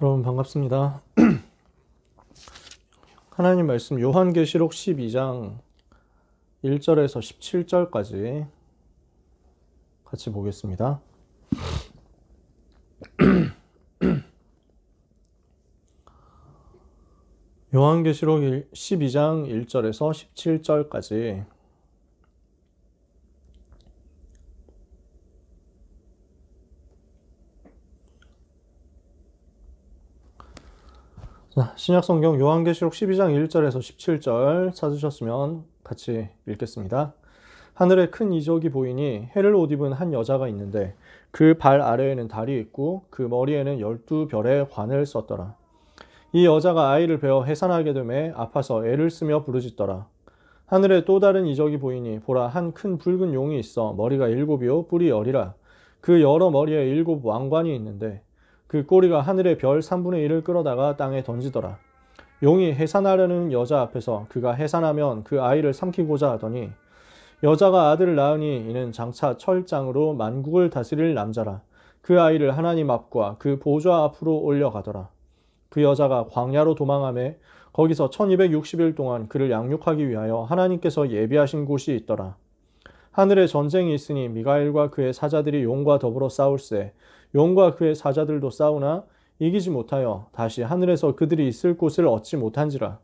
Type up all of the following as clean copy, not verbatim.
여러분 반갑습니다. 하나님 말씀 요한계시록 12장 1절에서 17절까지 같이 보겠습니다. 요한계시록 12장 1절에서 17절까지 신약성경 요한계시록 12장 1절에서 17절 찾으셨으면 같이 읽겠습니다. 하늘에 큰 이적이 보이니 해를 옷 입은 한 여자가 있는데 그 발 아래에는 달이 있고 그 머리에는 12별의 관을 썼더라. 이 여자가 아이를 베어 해산하게 되매 아파서 애를 쓰며 부르짖더라. 하늘에 또 다른 이적이 보이니 보라 한 큰 붉은 용이 있어 머리가 7이요 뿔이 10이라. 그 여러 머리에 7 왕관이 있는데 그 꼬리가 하늘의 별 3분의 1을 끌어다가 땅에 던지더라. 용이 해산하려는 여자 앞에서 그가 해산하면 그 아이를 삼키고자 하더니 여자가 아들을 낳으니 이는 장차 철장으로 만국을 다스릴 남자라. 그 아이를 하나님 앞과 그 보좌 앞으로 올려가더라. 그 여자가 광야로 도망하매 거기서 1260일 동안 그를 양육하기 위하여 하나님께서 예비하신 곳이 있더라. 하늘에 전쟁이 있으니 미가엘과 그의 사자들이 용과 더불어 싸울세. 용과 그의 사자들도 싸우나 이기지 못하여 다시 하늘에서 그들이 있을 곳을 얻지 못한지라.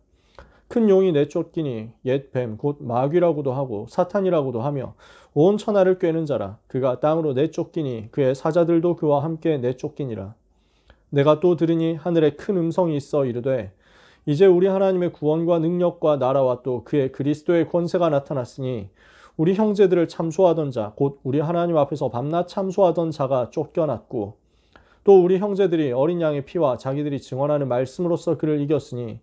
큰 용이 내쫓기니 옛 뱀 곧 마귀라고도 하고 사탄이라고도 하며 온 천하를 꿰는 자라. 그가 땅으로 내쫓기니 그의 사자들도 그와 함께 내쫓기니라. 내가 또 들으니 하늘에 큰 음성이 있어 이르되 이제 우리 하나님의 구원과 능력과 나라와 또 그의 그리스도의 권세가 나타났으니 우리 형제들을 참소하던 자 곧 우리 하나님 앞에서 밤낮 참소하던 자가 쫓겨났고 또 우리 형제들이 어린 양의 피와 자기들이 증언하는 말씀으로써 그를 이겼으니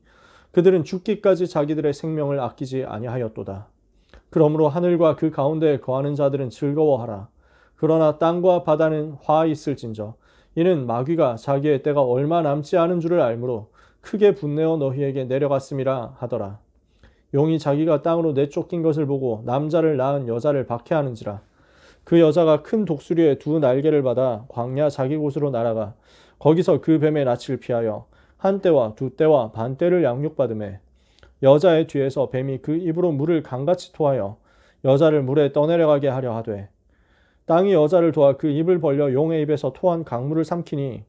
그들은 죽기까지 자기들의 생명을 아끼지 아니하였도다. 그러므로 하늘과 그 가운데에 거하는 자들은 즐거워하라. 그러나 땅과 바다는 화 있을진저 이는 마귀가 자기의 때가 얼마 남지 않은 줄을 알므로 크게 분내어 너희에게 내려갔음이라 하더라. 용이 자기가 땅으로 내쫓긴 것을 보고 남자를 낳은 여자를 박해하는지라. 그 여자가 큰 독수리의 2 날개를 받아 광야 자기 곳으로 날아가 거기서 그 뱀의 낯을 피하여 한 떼와 2 떼와 반 떼를 양육받으매 여자의 뒤에서 뱀이 그 입으로 물을 강같이 토하여 여자를 물에 떠내려가게 하려 하되 땅이 여자를 도와 그 입을 벌려 용의 입에서 토한 강물을 삼키니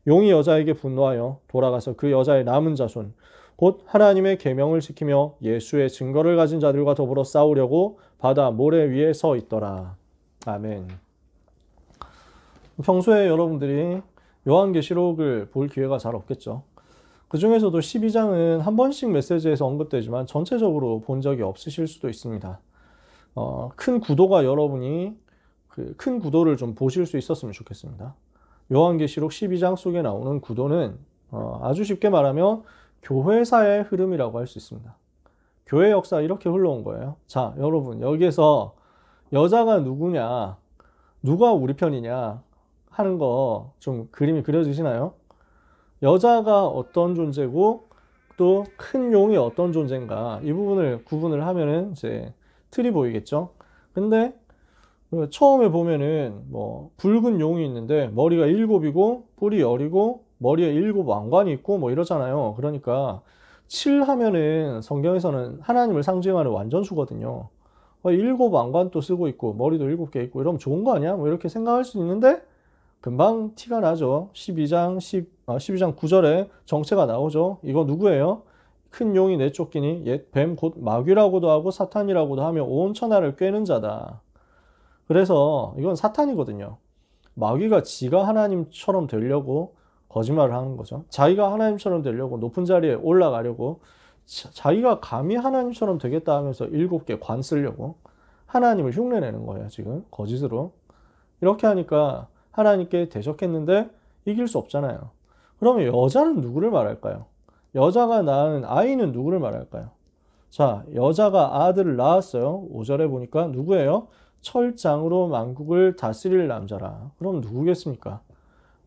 용이 여자에게 분노하여 돌아가서 그 여자의 남은 자손 곧 하나님의 계명을 지키며 예수의 증거를 가진 자들과 더불어 싸우려고 바다 모래 위에 서 있더라. 아멘. 평소에 여러분들이 요한계시록을 볼 기회가 잘 없겠죠. 그 중에서도 12장은 한 번씩 메시지에서 언급되지만 전체적으로 본 적이 없으실 수도 있습니다. 큰 구도가 여러분이 큰 구도를 좀 보실 수 있었으면 좋겠습니다. 요한계시록 12장 속에 나오는 구도는 아주 쉽게 말하면 교회사의 흐름이라고 할 수 있습니다. 교회 역사 이렇게 흘러온 거예요. 자, 여러분 여기에서 여자가 누구냐, 누가 우리 편이냐 하는 거 좀 그림이 그려지시나요? 여자가 어떤 존재고 또 큰 용이 어떤 존재인가 이 부분을 구분을 하면은 이제 틀이 보이겠죠. 근데 처음에 보면은 뭐 붉은 용이 있는데 머리가 7이고 뿔이 10이고 머리에 7 왕관이 있고 뭐 이러잖아요. 그러니까 7 하면은 성경에서는 하나님을 상징하는 완전수거든요. 7 왕관도 쓰고 있고 머리도 7개 있고 이러면 좋은 거 아니야? 뭐 이렇게 생각할 수 있는데 금방 티가 나죠. 12장 9절에 정체가 나오죠. 이거 누구예요? 큰 용이 내쫓기니 옛 뱀 곧 마귀라고도 하고 사탄이라고도 하며 온 천하를 꿰는 자다. 그래서 이건 사탄이거든요. 마귀가 지가 하나님처럼 되려고 거짓말을 하는 거죠. 자기가 하나님처럼 되려고 높은 자리에 올라가려고 자기가 감히 하나님처럼 되겠다 하면서 7개 관 쓰려고 하나님을 흉내내는 거예요. 지금 거짓으로. 이렇게 하니까 하나님께 대적했는데 이길 수 없잖아요. 그러면 여자는 누구를 말할까요? 여자가 낳은 아이는 누구를 말할까요? 자, 여자가 아들을 낳았어요. 5절에 보니까 누구예요? 철장으로 만국을 다스릴 남자라. 그럼 누구겠습니까?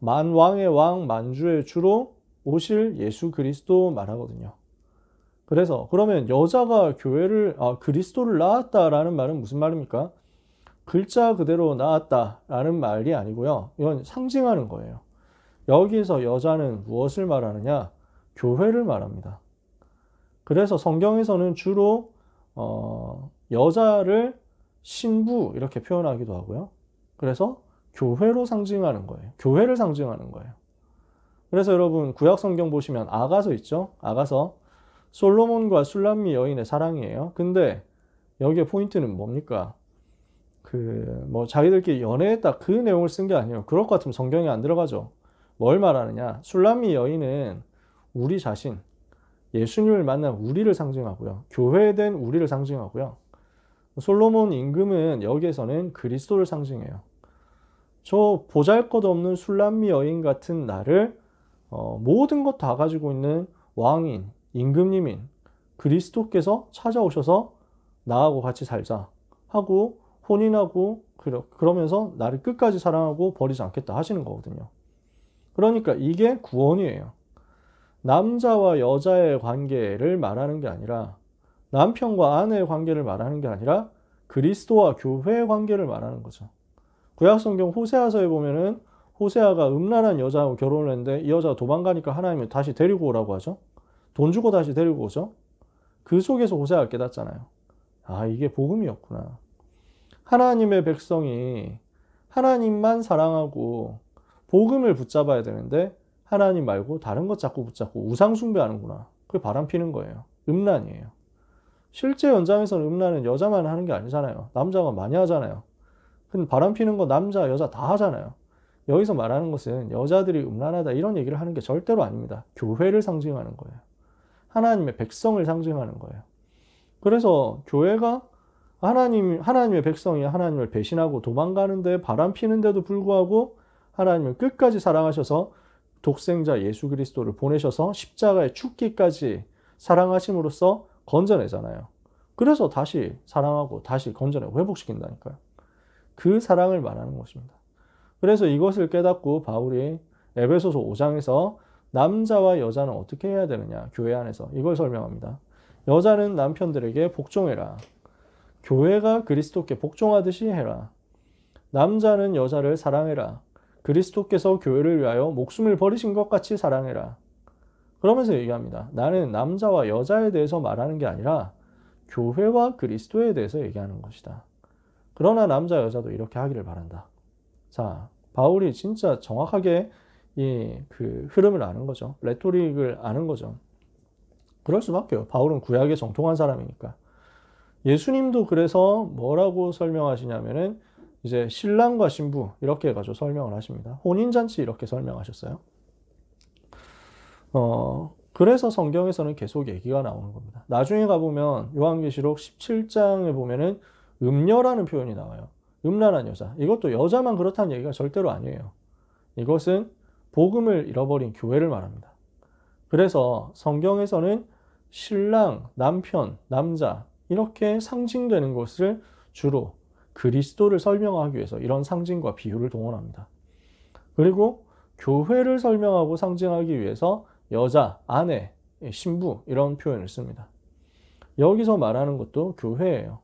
만왕의 왕, 만주의 주로 오실 예수 그리스도 말하거든요. 그래서 그러면 여자가 그리스도를 낳았다라는 말은 무슨 말입니까? 글자 그대로 낳았다라는 말이 아니고요. 이건 상징하는 거예요. 여기서 여자는 무엇을 말하느냐? 교회를 말합니다. 그래서 성경에서는 주로 여자를 신부 이렇게 표현하기도 하고요. 그래서 교회로 상징하는 거예요. 교회를 상징하는 거예요. 그래서 여러분 구약 성경 보시면 아가서 있죠? 아가서 솔로몬과 술람미 여인의 사랑이에요. 근데 여기에 포인트는 뭡니까? 뭐 자기들끼리 연애했다 그 내용을 쓴 게 아니에요. 그럴 것 같으면 성경에 안 들어가죠. 뭘 말하느냐? 술람미 여인은 우리 자신, 예수님을 만난 우리를 상징하고요. 교회된 우리를 상징하고요. 솔로몬 임금은 여기에서는 그리스도를 상징해요. 저 보잘것없는 술람미 여인 같은 나를 모든 것 다 가지고 있는 왕인, 임금님인 그리스도께서 찾아오셔서 나하고 같이 살자 하고 혼인하고 그러면서 나를 끝까지 사랑하고 버리지 않겠다 하시는 거거든요. 그러니까 이게 구원이에요. 남자와 여자의 관계를 말하는 게 아니라 남편과 아내의 관계를 말하는 게 아니라 그리스도와 교회의 관계를 말하는 거죠. 구약성경 호세아서에 보면은 호세아가 음란한 여자하고 결혼을 했는데 이 여자가 도망가니까 하나님은 다시 데리고 오라고 하죠. 돈 주고 다시 데리고 오죠. 그 속에서 호세아가 깨닫잖아요. 아, 이게 복음이었구나. 하나님의 백성이 하나님만 사랑하고 복음을 붙잡아야 되는데 하나님 말고 다른 것 자꾸 붙잡고 우상 숭배하는구나. 그게 바람피는 거예요. 음란이에요. 실제 연장에서는 음란은 여자만 하는 게 아니잖아요. 남자가 많이 하잖아요. 근데 바람피는 거 남자, 여자 다 하잖아요. 여기서 말하는 것은 여자들이 음란하다 이런 얘기를 하는 게 절대로 아닙니다. 교회를 상징하는 거예요. 하나님의 백성을 상징하는 거예요. 그래서 교회가 하나님의 백성이 하나님을 배신하고 도망가는데 바람피는데도 불구하고 하나님을 끝까지 사랑하셔서 독생자 예수 그리스도를 보내셔서 십자가에 죽기까지 사랑하심으로써 건져내잖아요. 그래서 다시 사랑하고 다시 건져내고 회복시킨다니까요. 그 사랑을 말하는 것입니다. 그래서 이것을 깨닫고 바울이 에베소서 5장에서 남자와 여자는 어떻게 해야 되느냐 교회 안에서 이걸 설명합니다. 여자는 남편들에게 복종해라. 교회가 그리스도께 복종하듯이 해라. 남자는 여자를 사랑해라. 그리스도께서 교회를 위하여 목숨을 버리신 것 같이 사랑해라. 그러면서 얘기합니다. 나는 남자와 여자에 대해서 말하는 게 아니라 교회와 그리스도에 대해서 얘기하는 것이다. 그러나 남자 여자도 이렇게 하기를 바란다. 자, 바울이 진짜 정확하게 그 흐름을 아는 거죠. 레토릭을 아는 거죠. 그럴 수밖에요. 바울은 구약에 정통한 사람이니까. 예수님도 그래서 뭐라고 설명하시냐면은 이제 신랑과 신부 이렇게 해가지고 설명을 하십니다. 혼인잔치 이렇게 설명하셨어요. 그래서 성경에서는 계속 얘기가 나오는 겁니다. 나중에 가보면 요한계시록 17장에 보면은 음녀라는 표현이 나와요. 음란한 여자. 이것도 여자만 그렇다는 얘기가 절대로 아니에요. 이것은 복음을 잃어버린 교회를 말합니다. 그래서 성경에서는 신랑, 남편, 남자 이렇게 상징되는 것을 주로 그리스도를 설명하기 위해서 이런 상징과 비유를 동원합니다. 그리고 교회를 설명하고 상징하기 위해서 여자, 아내, 신부 이런 표현을 씁니다. 여기서 말하는 것도 교회예요.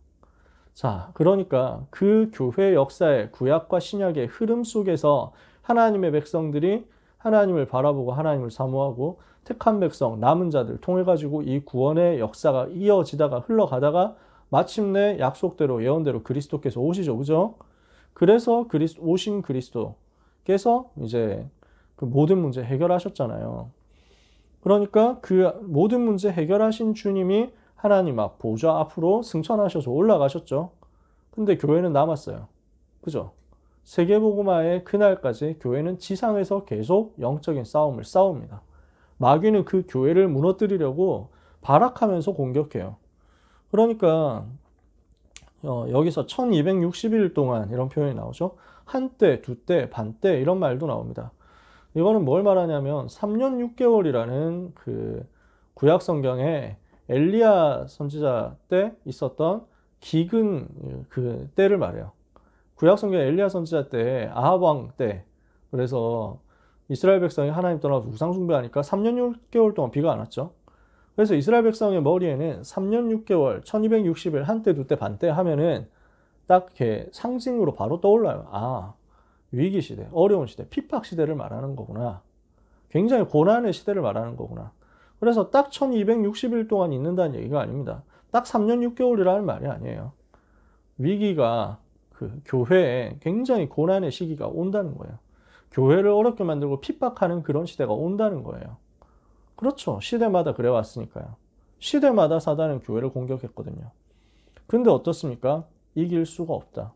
자, 그러니까 그 교회 역사의 구약과 신약의 흐름 속에서 하나님의 백성들이 하나님을 바라보고 하나님을 사모하고 택한 백성, 남은 자들 통해 가지고 이 구원의 역사가 이어지다가 흘러가다가 마침내 약속대로 예언대로 그리스도께서 오시죠. 그죠? 그래서 오신 그리스도께서 이제 그 모든 문제 해결하셨잖아요. 그러니까 그 모든 문제 해결하신 주님이 하나님 앞 보좌 앞으로 승천하셔서 올라가셨죠. 근데 교회는 남았어요. 그죠? 세계복음화의 그날까지 교회는 지상에서 계속 영적인 싸움을 싸웁니다. 마귀는 그 교회를 무너뜨리려고 발악하면서 공격해요. 그러니까 여기서 1260일 동안 이런 표현이 나오죠. 한때, 두때, 반때 이런 말도 나옵니다. 이거는 뭘 말하냐면 3년 6개월이라는 그 구약 성경에 엘리야 선지자 때 있었던 기근 그 때를 말해요. 구약 성경 엘리야 선지자 때 아합 왕 때 그래서 이스라엘 백성이 하나님 떠나서 우상 숭배하니까 3년 6개월 동안 비가 안 왔죠. 그래서 이스라엘 백성의 머리에는 3년 6개월 1260일 한때 두때 반때 하면은 딱 이렇게 상징으로 바로 떠올라요. 아, 위기 시대, 어려운 시대, 핍박 시대를 말하는 거구나. 굉장히 고난의 시대를 말하는 거구나. 그래서 딱 1260일 동안 있는다는 얘기가 아닙니다. 딱 3년 6개월이라는 말이 아니에요. 위기가 그 교회에 굉장히 고난의 시기가 온다는 거예요. 교회를 어렵게 만들고 핍박하는 그런 시대가 온다는 거예요. 그렇죠. 시대마다 그래 왔으니까요. 시대마다 사단은 교회를 공격했거든요. 근데 어떻습니까? 이길 수가 없다.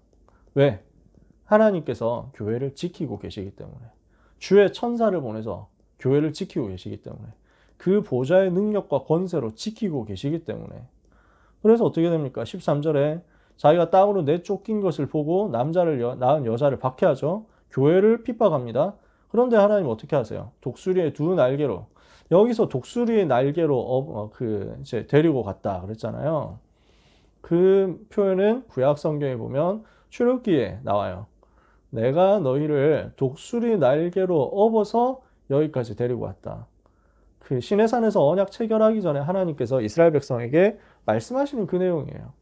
왜? 하나님께서 교회를 지키고 계시기 때문에. 주의 천사를 보내서 교회를 지키고 계시기 때문에. 그 보좌의 능력과 권세로 지키고 계시기 때문에. 그래서 어떻게 됩니까? 13절에 자기가 땅으로 내쫓긴 것을 보고 남자를 낳은 여자를 박해하죠. 교회를 핍박합니다. 그런데 하나님 어떻게 하세요? 독수리의 두 날개로. 여기서 독수리의 날개로 이제 데리고 갔다 그랬잖아요. 그 표현은 구약 성경에 보면 출애굽기에 나와요. 내가 너희를 독수리 날개로 업어서 여기까지 데리고 왔다. 그 시내산에서 언약 체결하기 전에 하나님께서 이스라엘 백성에게 말씀하시는 그 내용이에요.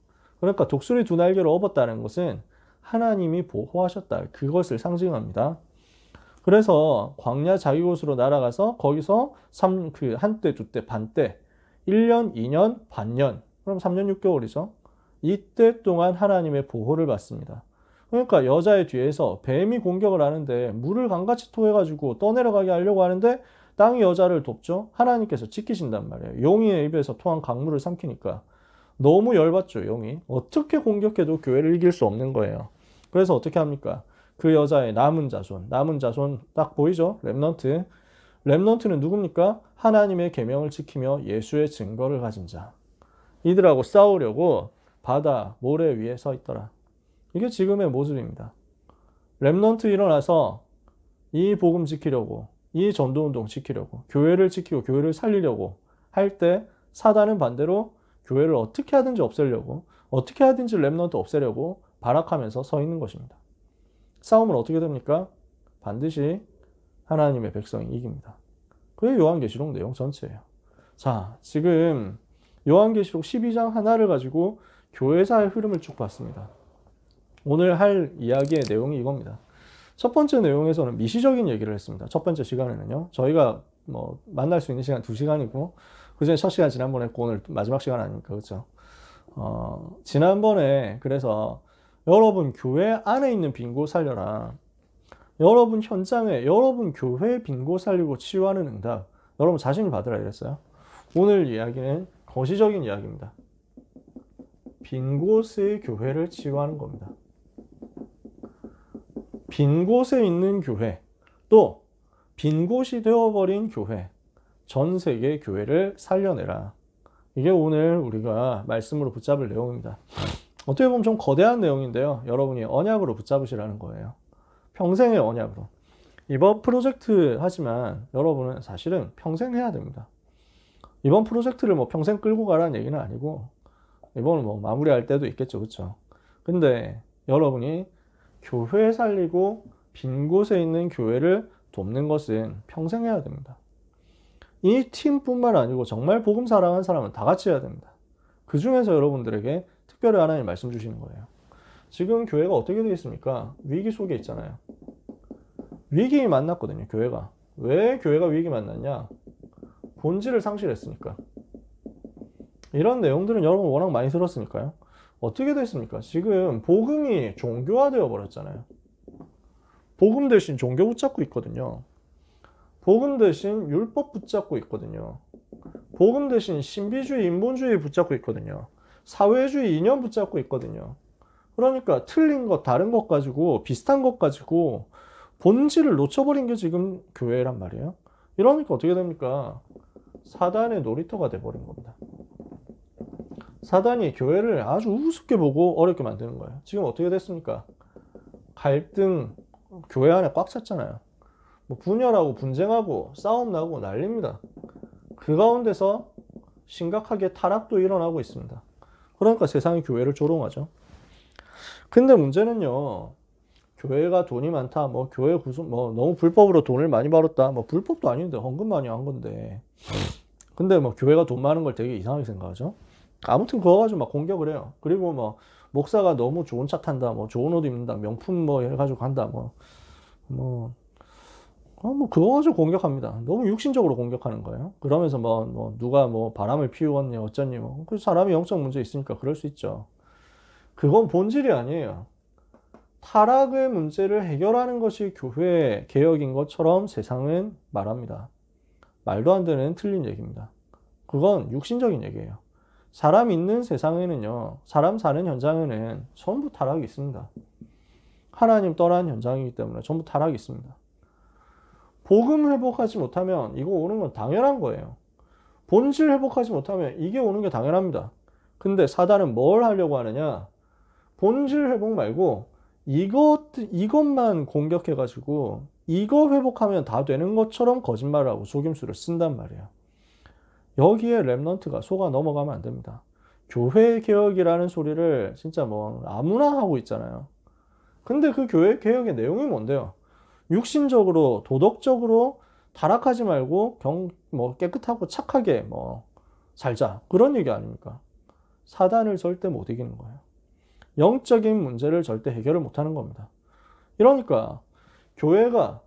그러니까 독수리 두 날개로 업었다는 것은 하나님이 보호하셨다. 그것을 상징합니다. 그래서 광야 자기 곳으로 날아가서 거기서 한때, 두때, 반때, 1년, 2년, 반년, 그럼 3년 6개월이죠. 이때 동안 하나님의 보호를 받습니다. 그러니까 여자의 뒤에서 뱀이 공격을 하는데 물을 강같이 토해가지고 떠내려가게 하려고 하는데 땅이 여자를 돕죠. 하나님께서 지키신단 말이에요. 용의 입에서 토한 강물을 삼키니까. 너무 열받죠, 용이. 어떻게 공격해도 교회를 이길 수 없는 거예요. 그래서 어떻게 합니까? 그 여자의 남은 자손 딱 보이죠? 렘넌트. 렘넌트는 누굽니까? 하나님의 계명을 지키며 예수의 증거를 가진 자. 이들하고 싸우려고 바다, 모래 위에 서 있더라. 이게 지금의 모습입니다. 렘넌트 일어나서 이 복음 지키려고, 이 전도운동 지키려고, 교회를 지키고 교회를 살리려고 할 때 사단은 반대로 교회를 어떻게 하든지 없애려고, 어떻게 하든지 렘넌트 없애려고 발악하면서 서 있는 것입니다. 싸움은 어떻게 됩니까? 반드시 하나님의 백성이 이깁니다. 그게 요한계시록 내용 전체예요. 자, 지금 요한계시록 12장 하나를 가지고 교회사의 흐름을 쭉 봤습니다. 오늘 할 이야기의 내용이 이겁니다. 첫 번째 내용에서는 미시적인 얘기를 했습니다. 첫 번째 시간에는요. 저희가 만날 수 있는 시간 2시간이고 그전에 첫 시간 지난번에 했고 오늘 마지막 시간 아닙니까? 그렇죠? 지난번에 그래서 여러분 교회 안에 있는 빈곳 살려라. 여러분 현장에 여러분 교회 빈곳 살리고 치유하는 응답. 여러분 자신을 받으라 이랬어요. 오늘 이야기는 거시적인 이야기입니다. 빈곳의 교회를 치유하는 겁니다. 빈곳에 있는 교회, 또 빈곳이 되어버린 교회, 전 세계 교회를 살려내라. 이게 오늘 우리가 말씀으로 붙잡을 내용입니다. 어떻게 보면 좀 거대한 내용인데요. 여러분이 언약으로 붙잡으시라는 거예요. 평생의 언약으로. 이번 프로젝트 하지만 여러분은 사실은 평생 해야 됩니다. 이번 프로젝트를 평생 끌고 가라는 얘기는 아니고 이번은 마무리할 때도 있겠죠. 그렇죠? 근데 여러분이 교회 살리고 빈 곳에 있는 교회를 돕는 것은 평생 해야 됩니다. 이 팀뿐만 아니고 정말 복음 사랑하는 사람은 다 같이 해야 됩니다. 그 중에서 여러분들에게 특별히 하나님 말씀 주시는 거예요. 지금 교회가 어떻게 되어 있습니까? 위기 속에 있잖아요. 위기 만났거든요, 교회가. 왜 교회가 위기 만났냐? 본질을 상실했으니까. 이런 내용들은 여러분 워낙 많이 들었으니까요. 어떻게 됐습니까? 지금 복음이 종교화되어 버렸잖아요. 복음 대신 종교 붙잡고 있거든요. 복음 대신 율법 붙잡고 있거든요. 복음 대신 신비주의, 인본주의 붙잡고 있거든요. 사회주의 이념 붙잡고 있거든요. 그러니까 틀린 것, 다른 것 가지고, 비슷한 것 가지고 본질을 놓쳐버린 게 지금 교회란 말이에요. 이러니까 어떻게 됩니까? 사단의 놀이터가 돼버린 겁니다. 사단이 교회를 아주 우습게 보고 어렵게 만드는 거예요. 지금 어떻게 됐습니까? 갈등, 교회 안에 꽉 찼잖아요. 분열하고 분쟁하고 싸움 나고 난립니다. 그 가운데서 심각하게 타락도 일어나고 있습니다. 그러니까 세상이 교회를 조롱하죠. 근데 문제는요, 교회가 돈이 많다, 교회 구성, 너무 불법으로 돈을 많이 벌었다, 불법도 아닌데 헌금 많이 한 건데. 근데 교회가 돈 많은 걸 되게 이상하게 생각하죠. 아무튼 그거 가지고 막 공격을 해요. 그리고 목사가 너무 좋은 차 탄다, 좋은 옷 입는다, 명품 해가지고 간다, 뭐 그거 가지고 공격합니다. 너무 육신적으로 공격하는 거예요. 그러면서 누가 바람을 피우었니 어쩌니 그 사람이 영적 문제 있으니까 그럴 수 있죠. 그건 본질이 아니에요. 타락의 문제를 해결하는 것이 교회 개혁인 것처럼 세상은 말합니다. 말도 안 되는 틀린 얘기입니다. 그건 육신적인 얘기예요. 사람 있는 세상에는요, 사람 사는 현장에는 전부 타락이 있습니다. 하나님 떠난 현장이기 때문에 전부 타락이 있습니다. 복음 회복하지 못하면 이거 오는 건 당연한 거예요. 본질 회복하지 못하면 이게 오는 게 당연합니다. 근데 사단은 뭘 하려고 하느냐? 본질 회복 말고 이것만 공격해가지고 이거 회복하면 다 되는 것처럼 거짓말을 하고 속임수를 쓴단 말이에요. 여기에 랩넌트가 속아 넘어가면 안 됩니다. 교회 개혁이라는 소리를 진짜 아무나 하고 있잖아요. 근데 그 교회 개혁의 내용이 뭔데요? 육신적으로 도덕적으로 타락하지 말고 깨끗하고 착하게 살자, 그런 얘기 아닙니까? 사단을 절대 못 이기는 거예요. 영적인 문제를 절대 해결을 못 하는 겁니다. 이러니까 교회가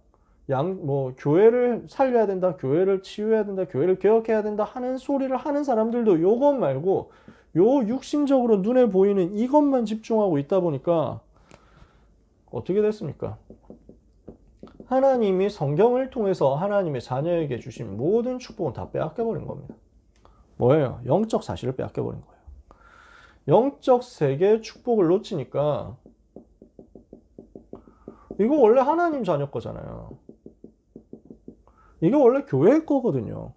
교회를 살려야 된다, 교회를 치유해야 된다, 교회를 개혁해야 된다 하는 소리를 하는 사람들도 요것 말고 요 육신적으로 눈에 보이는 이것만 집중하고 있다 보니까 어떻게 됐습니까? 하나님이 성경을 통해서 하나님의 자녀에게 주신 모든 축복은 다 빼앗겨버린 겁니다. 뭐예요? 영적 사실을 빼앗겨버린 거예요. 영적 세계의 축복을 놓치니까 이거 원래 하나님 자녀 거잖아요. 이게 원래 교회 거거든요.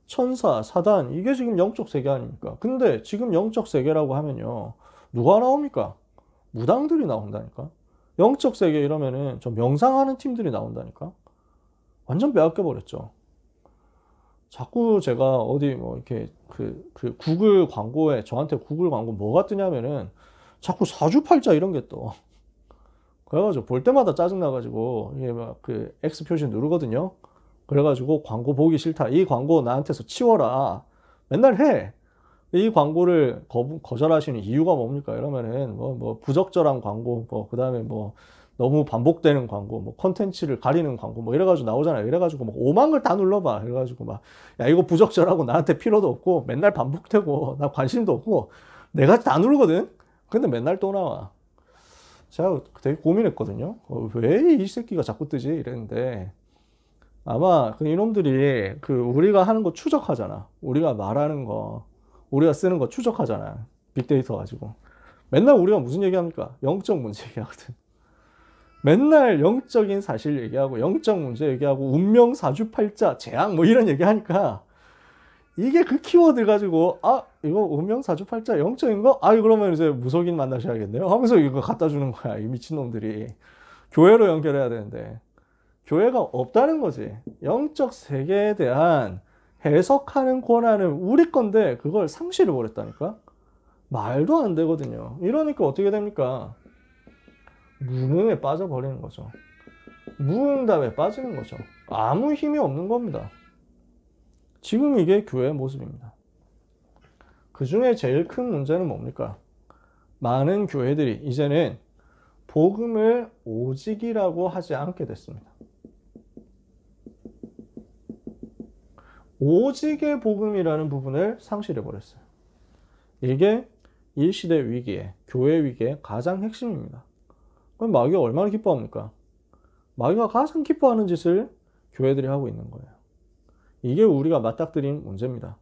천사, 사단, 이게 지금 영적 세계 아닙니까? 근데 지금 영적 세계라고 하면요, 누가 나옵니까? 무당들이 나온다니까? 영적 세계 이러면은 저 명상하는 팀들이 나온다니까? 완전 빼앗겨버렸죠. 자꾸 제가 어디 이렇게 구글 광고에, 저한테 구글 광고 뭐가 뜨냐면은 자꾸 사주팔자 이런 게 떠. 그래가지고 볼 때마다 짜증나가지고 이게 X 표시 누르거든요. 그래가지고 광고 보기 싫다, 이 광고 나한테서 치워라 맨날 해. 이 광고를 거절하시는 이유가 뭡니까? 이러면은 부적절한 광고, 그 다음에 너무 반복되는 광고, 컨텐츠를 가리는 광고 이래가지고 나오잖아요. 이래가지고 5만 걸 다 눌러봐. 이래가지고 야, 이거 부적절하고 나한테 필요도 없고 맨날 반복되고 나 관심도 없고 내가 다 누르거든. 근데 맨날 또 나와. 제가 되게 고민했거든요. 왜 이 새끼가 자꾸 뜨지? 이랬는데 아마 이놈들이 우리가 하는 거 추적하잖아. 우리가 말하는 거, 우리가 쓰는 거 추적하잖아요. 빅데이터 가지고. 맨날 우리가 무슨 얘기합니까? 영적 문제 얘기하거든. 맨날 영적인 사실 얘기하고 영적 문제 얘기하고 운명, 사주팔자, 재앙 이런 얘기하니까 이게 그 키워드 가지고 이거 운명, 사주팔자, 영적인 거? 그러면 이제 무속인 만나셔야겠네요 하면서 이거 갖다 주는 거야. 이 미친놈들이. 교회로 연결해야 되는데 교회가 없다는 거지. 영적 세계에 대한 해석하는 권한은 우리 건데 그걸 상실해 버렸다니까? 말도 안 되거든요. 이러니까 어떻게 됩니까? 무능에 빠져버리는 거죠. 무응답에 빠지는 거죠. 아무 힘이 없는 겁니다. 지금 이게 교회의 모습입니다. 그 중에 제일 큰 문제는 뭡니까? 많은 교회들이 이제는 복음을 오직이라고 하지 않게 됐습니다. 오직의 복음이라는 부분을 상실해 버렸어요. 이게 이 시대 위기에, 교회 위기의 가장 핵심입니다. 그럼 마귀가 얼마나 기뻐합니까? 마귀가 가장 기뻐하는 짓을 교회들이 하고 있는 거예요. 이게 우리가 맞닥뜨린 문제입니다.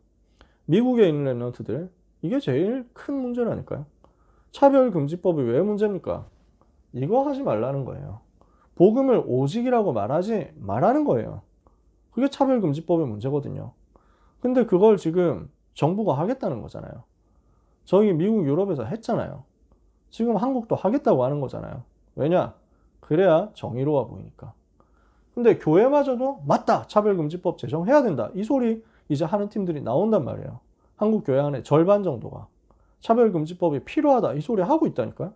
미국에 있는 랩런트들, 이게 제일 큰 문제라니까요. 차별금지법이 왜 문제입니까? 이거 하지 말라는 거예요. 복음을 오직이라고 말하지 말라는 거예요. 그게 차별금지법의 문제거든요. 근데 그걸 지금 정부가 하겠다는 거잖아요. 저기 미국, 유럽에서 했잖아요. 지금 한국도 하겠다고 하는 거잖아요. 왜냐? 그래야 정의로워 보이니까. 근데 교회마저도 맞다, 차별금지법 제정해야 된다, 이 소리 이제 하는 팀들이 나온단 말이에요. 한국 교회 안에 절반 정도가 차별금지법이 필요하다 이 소리 하고 있다니까요.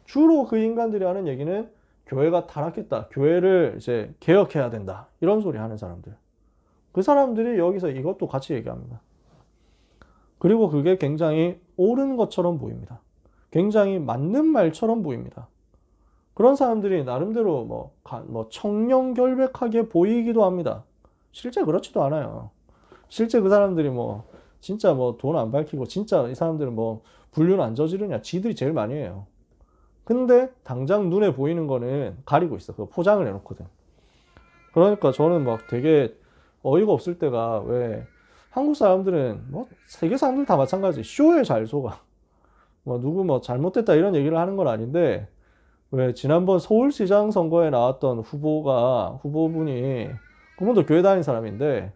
주로 그 인간들이 하는 얘기는 교회가 타락했다, 교회를 이제 개혁해야 된다, 이런 소리 하는 사람들. 그 사람들이 여기서 이것도 같이 얘기합니다. 그리고 그게 굉장히 옳은 것처럼 보입니다. 굉장히 맞는 말처럼 보입니다. 그런 사람들이 나름대로 뭐 청렴결백하게 보이기도 합니다. 실제 그렇지도 않아요. 실제 그 사람들이 뭐 진짜 뭐 돈 안 밝히고 진짜 이 사람들은 뭐 불륜 안 저지르냐 지들이 제일 많이 해요. 근데 당장 눈에 보이는 거는 가리고 있어. 그거 포장을 해놓거든. 그러니까 저는 막 되게 어이가 없을 때가, 왜 한국 사람들은 뭐 세계 사람들 다 마찬가지 쇼에 잘 속아. 뭐 누구 뭐 잘못됐다 이런 얘기를 하는 건 아닌데, 왜 지난번 서울시장 선거에 나왔던 후보분이 그분도 교회 다니는 사람인데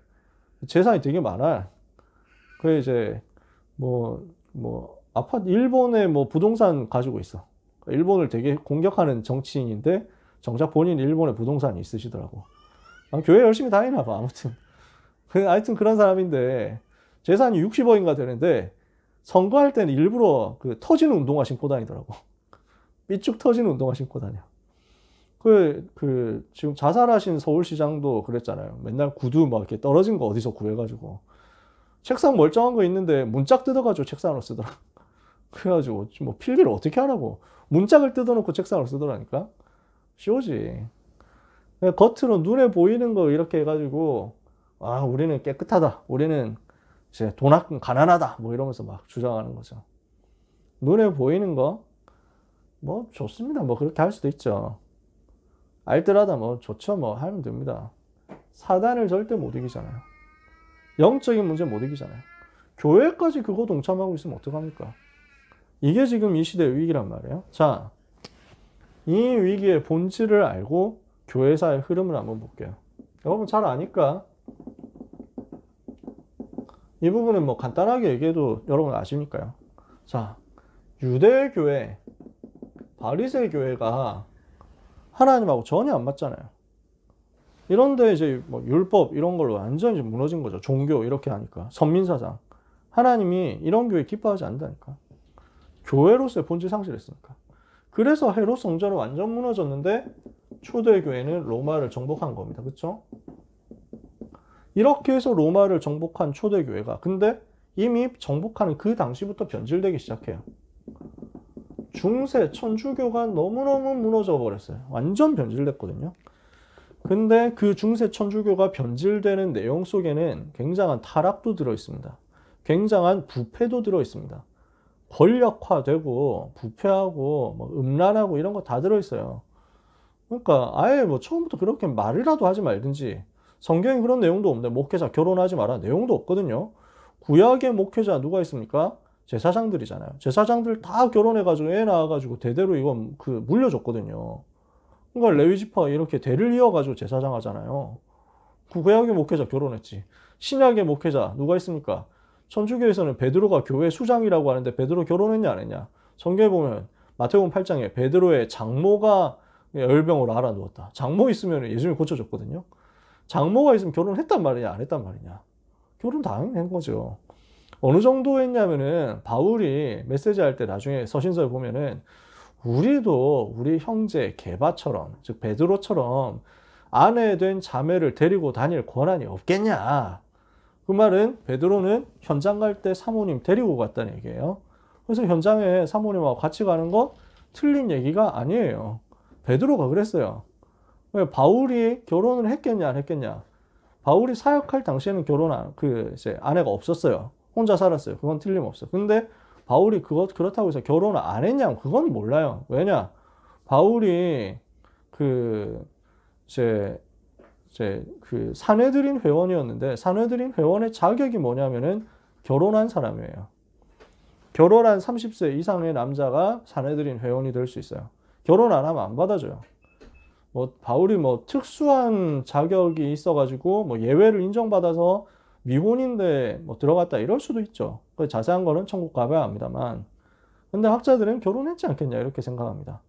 재산이 되게 많아. 그 이제 아파트 일본에 뭐 부동산 가지고 있어. 일본을 되게 공격하는 정치인인데 정작 본인 일본에 부동산이 있으시더라고. 교회 열심히 다니나 봐. 아무튼 하여튼 그런 사람인데 재산이 60억인가 되는데 선거할 때는 일부러 그 터지는 운동화 신고 다니더라고. 삐쭉 터지는 운동화 신고 다녀. 지금 자살하신 서울시장도 그랬잖아요. 맨날 구두 막 이렇게 떨어진 거 어디서 구해가지고 책상 멀쩡한 거 있는데 문짝 뜯어가지고 책상으로 쓰더라. 그래가지고 뭐 필기를 어떻게 하라고. 문짝을 뜯어놓고 책상으로 쓰더라니까. 쇼지. 겉으로 눈에 보이는 거 이렇게 해가지고 우리는 깨끗하다, 우리는 이제 가난하다 뭐 이러면서 막 주장하는 거죠. 눈에 보이는 거 뭐 좋습니다. 뭐 그렇게 할 수도 있죠. 알뜰하다 뭐 좋죠. 뭐 하면 됩니다. 사단을 절대 못 이기잖아요. 영적인 문제 못 이기잖아요. 교회까지 그거 동참하고 있으면 어떡합니까? 이게 지금 이 시대의 위기란 말이에요. 자, 이 위기의 본질을 알고 교회사의 흐름을 한번 볼게요. 여러분 잘 아니까 이 부분은 뭐 간단하게 얘기해도 여러분 아시니까요. 자, 유대교회, 바리새 교회가 하나님하고 전혀 안 맞잖아요. 이런데 이제 뭐 율법 이런 걸로 완전히 무너진 거죠. 종교 이렇게 하니까. 선민사상. 하나님이 이런 교회 기뻐하지 않는다니까. 교회로서의 본질 상실했으니까. 그래서 헤롯 성전은 완전 무너졌는데 초대교회는 로마를 정복한 겁니다. 그렇죠? 이렇게 해서 로마를 정복한 초대교회가 근데 이미 정복하는 그 당시부터 변질되기 시작해요. 중세 천주교가 너무너무 무너져 버렸어요. 완전 변질됐거든요. 근데 그 중세 천주교가 변질되는 내용 속에는 굉장한 타락도 들어있습니다. 굉장한 부패도 들어있습니다. 권력화되고 부패하고 뭐 음란하고 이런 거 다 들어있어요. 그러니까 아예 뭐 처음부터 그렇게 말이라도 하지 말든지, 성경에 그런 내용도 없는데 목회자 결혼하지 마라 내용도 없거든요. 구약의 목회자 누가 있습니까? 제사장들이잖아요. 제사장들 다 결혼해가지고 애 낳아가지고 대대로 이건 물려줬거든요. 그러니까 레위지파가 이렇게 대를 이어가지고 제사장 하잖아요. 구약의 목회자 결혼했지. 신약의 목회자 누가 있습니까? 천주교에서는 베드로가 교회 수장이라고 하는데 베드로 결혼했냐 안 했냐? 성경에 보면 마태복음 8장에 베드로의 장모가 열병으로 알아누웠다. 장모 있으면 예수님이 고쳐줬거든요. 장모가 있으면 결혼했단 말이냐 안 했단 말이냐? 결혼 당연히 한 거죠. 어느 정도 했냐면은 바울이 메시지 할 때 나중에 서신서에 보면은 우리도 우리 형제 게바처럼, 즉 베드로처럼 아내 된 자매를 데리고 다닐 권한이 없겠냐. 그 말은 베드로는 현장 갈 때 사모님 데리고 갔다는 얘기예요. 그래서 현장에 사모님하고 같이 가는 거 틀린 얘기가 아니에요. 베드로가 그랬어요. 왜 바울이 결혼을 했겠냐 안 했겠냐. 바울이 사역할 당시에는 이제 아내가 없었어요. 혼자 살았어요. 그건 틀림없어요. 근데 바울이 그렇다고 해서 결혼을 안 했냐? 그건 몰라요. 왜냐? 바울이 사내들인 회원이었는데, 사내들인 회원의 자격이 뭐냐면은 결혼한 사람이에요. 결혼한 30세 이상의 남자가 사내들인 회원이 될 수 있어요. 결혼 안 하면 안 받아줘요. 바울이 특수한 자격이 있어가지고 예외를 인정받아서 미혼인데 들어갔다 이럴 수도 있죠. 자세한 거는 천국 가봐야 합니다만. 근데 학자들은 결혼했지 않겠냐 이렇게 생각합니다.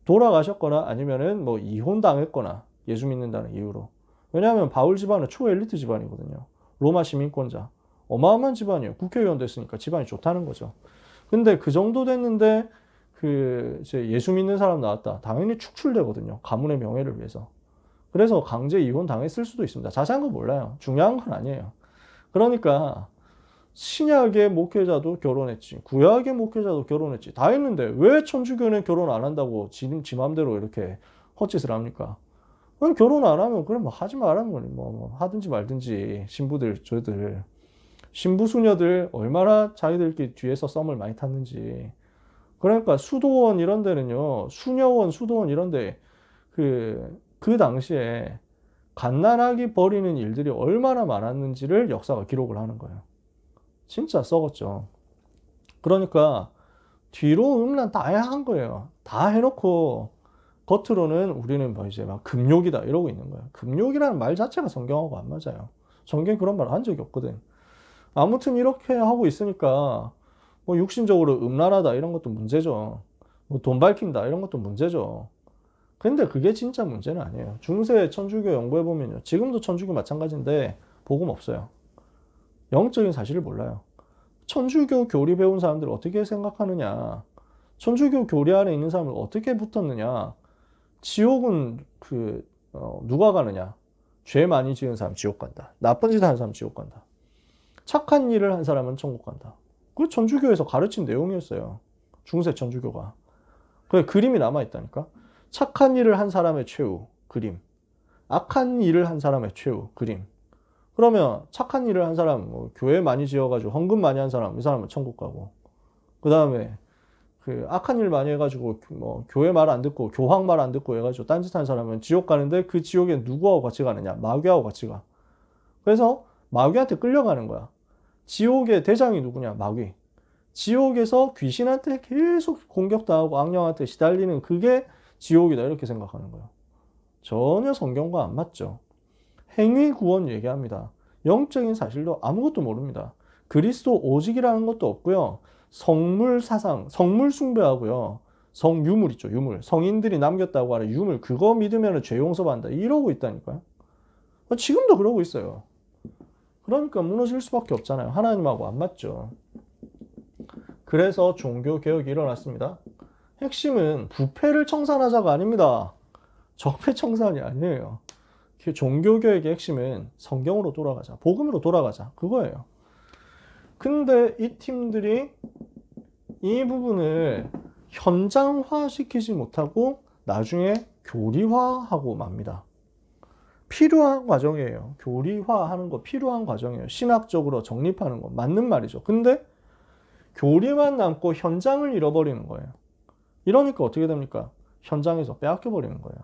돌아가셨거나 아니면은 이혼 당했거나 예수 믿는다는 이유로. 왜냐하면 바울 집안은 초엘리트 집안이거든요. 로마 시민권자. 어마어마한 집안이에요. 국회의원 됐으니까 집안이 좋다는 거죠. 근데 그 정도 됐는데 이제 예수 믿는 사람 나왔다. 당연히 축출되거든요. 가문의 명예를 위해서. 그래서 강제 이혼 당했을 수도 있습니다. 자세한 건 몰라요. 중요한 건 아니에요. 그러니까 신약의 목회자도 결혼했지, 구약의 목회자도 결혼했지, 다 했는데 왜 천주교는 결혼 안 한다고 지 맘대로 이렇게 헛짓을 합니까? 그럼 결혼 안 하면 그래 뭐 하지 말라면 뭐 하든지 말든지. 신부들 저들 신부 수녀들 얼마나 자기들끼리 뒤에서 썸을 많이 탔는지. 그러니까 수도원 이런 데는요, 수녀원 수도원 이런 데그 당시에 갓난아기 버리는 일들이 얼마나 많았는지를 역사가 기록을 하는 거예요. 진짜 썩었죠. 그러니까 뒤로 음란 다 한 거예요. 다 해놓고 겉으로는 우리는 뭐 이제 막 금욕이다 이러고 있는 거예요. 금욕이라는 말 자체가 성경하고 안 맞아요. 성경에 그런 말 한 적이 없거든. 아무튼 이렇게 하고 있으니까 뭐 육신적으로 음란하다 이런 것도 문제죠. 뭐 돈 밝힌다 이런 것도 문제죠. 근데 그게 진짜 문제는 아니에요. 중세 천주교 연구해 보면요, 지금도 천주교 마찬가지인데 복음 없어요. 영적인 사실을 몰라요. 천주교 교리 배운 사람들 어떻게 생각하느냐, 천주교 교리 안에 있는 사람을 어떻게 붙었느냐, 지옥은 누가 가느냐, 죄 많이 지은 사람 지옥 간다, 나쁜 짓 하는 사람 지옥 간다, 착한 일을 한 사람은 천국 간다. 그 천주교에서 가르친 내용이었어요. 중세 천주교가. 그 그림이 남아있다니까. 착한 일을 한 사람의 최후 그림, 악한 일을 한 사람의 최후 그림. 그러면 착한 일을 한 사람, 뭐 교회 많이 지어가지고 헌금 많이 한 사람, 이 사람은 천국 가고, 그 다음에 그 악한 일 많이 해가지고 뭐 교회 말 안 듣고 교황 말 안 듣고 해가지고 딴짓한 사람은 지옥 가는데, 그 지옥에 누구하고 같이 가느냐, 마귀하고 같이 가. 그래서 마귀한테 끌려가는 거야. 지옥의 대장이 누구냐, 마귀. 지옥에서 귀신한테 계속 공격당하고 악령한테 시달리는 그게 지옥이다 이렇게 생각하는 거예요. 전혀 성경과 안 맞죠. 행위 구원 얘기합니다. 영적인 사실도 아무것도 모릅니다. 그리스도 오직이라는 것도 없고요. 성물 사상, 성물 숭배하고요. 성유물 있죠, 유물. 성인들이 남겼다고 하는 유물, 그거 믿으면 죄 용서받는다 이러고 있다니까요. 지금도 그러고 있어요. 그러니까 무너질 수밖에 없잖아요. 하나님하고 안 맞죠. 그래서 종교개혁이 일어났습니다. 핵심은 부패를 청산하자가 아닙니다. 적폐 청산이 아니에요. 종교개혁의 핵심은 성경으로 돌아가자, 복음으로 돌아가자, 그거예요. 근데 이 팀들이 이 부분을 현장화시키지 못하고 나중에 교리화하고 맙니다. 필요한 과정이에요. 교리화하는 거 필요한 과정이에요. 신학적으로 정립하는 거 맞는 말이죠. 근데 교리만 남고 현장을 잃어버리는 거예요. 이러니까 어떻게 됩니까? 현장에서 빼앗겨 버리는 거예요.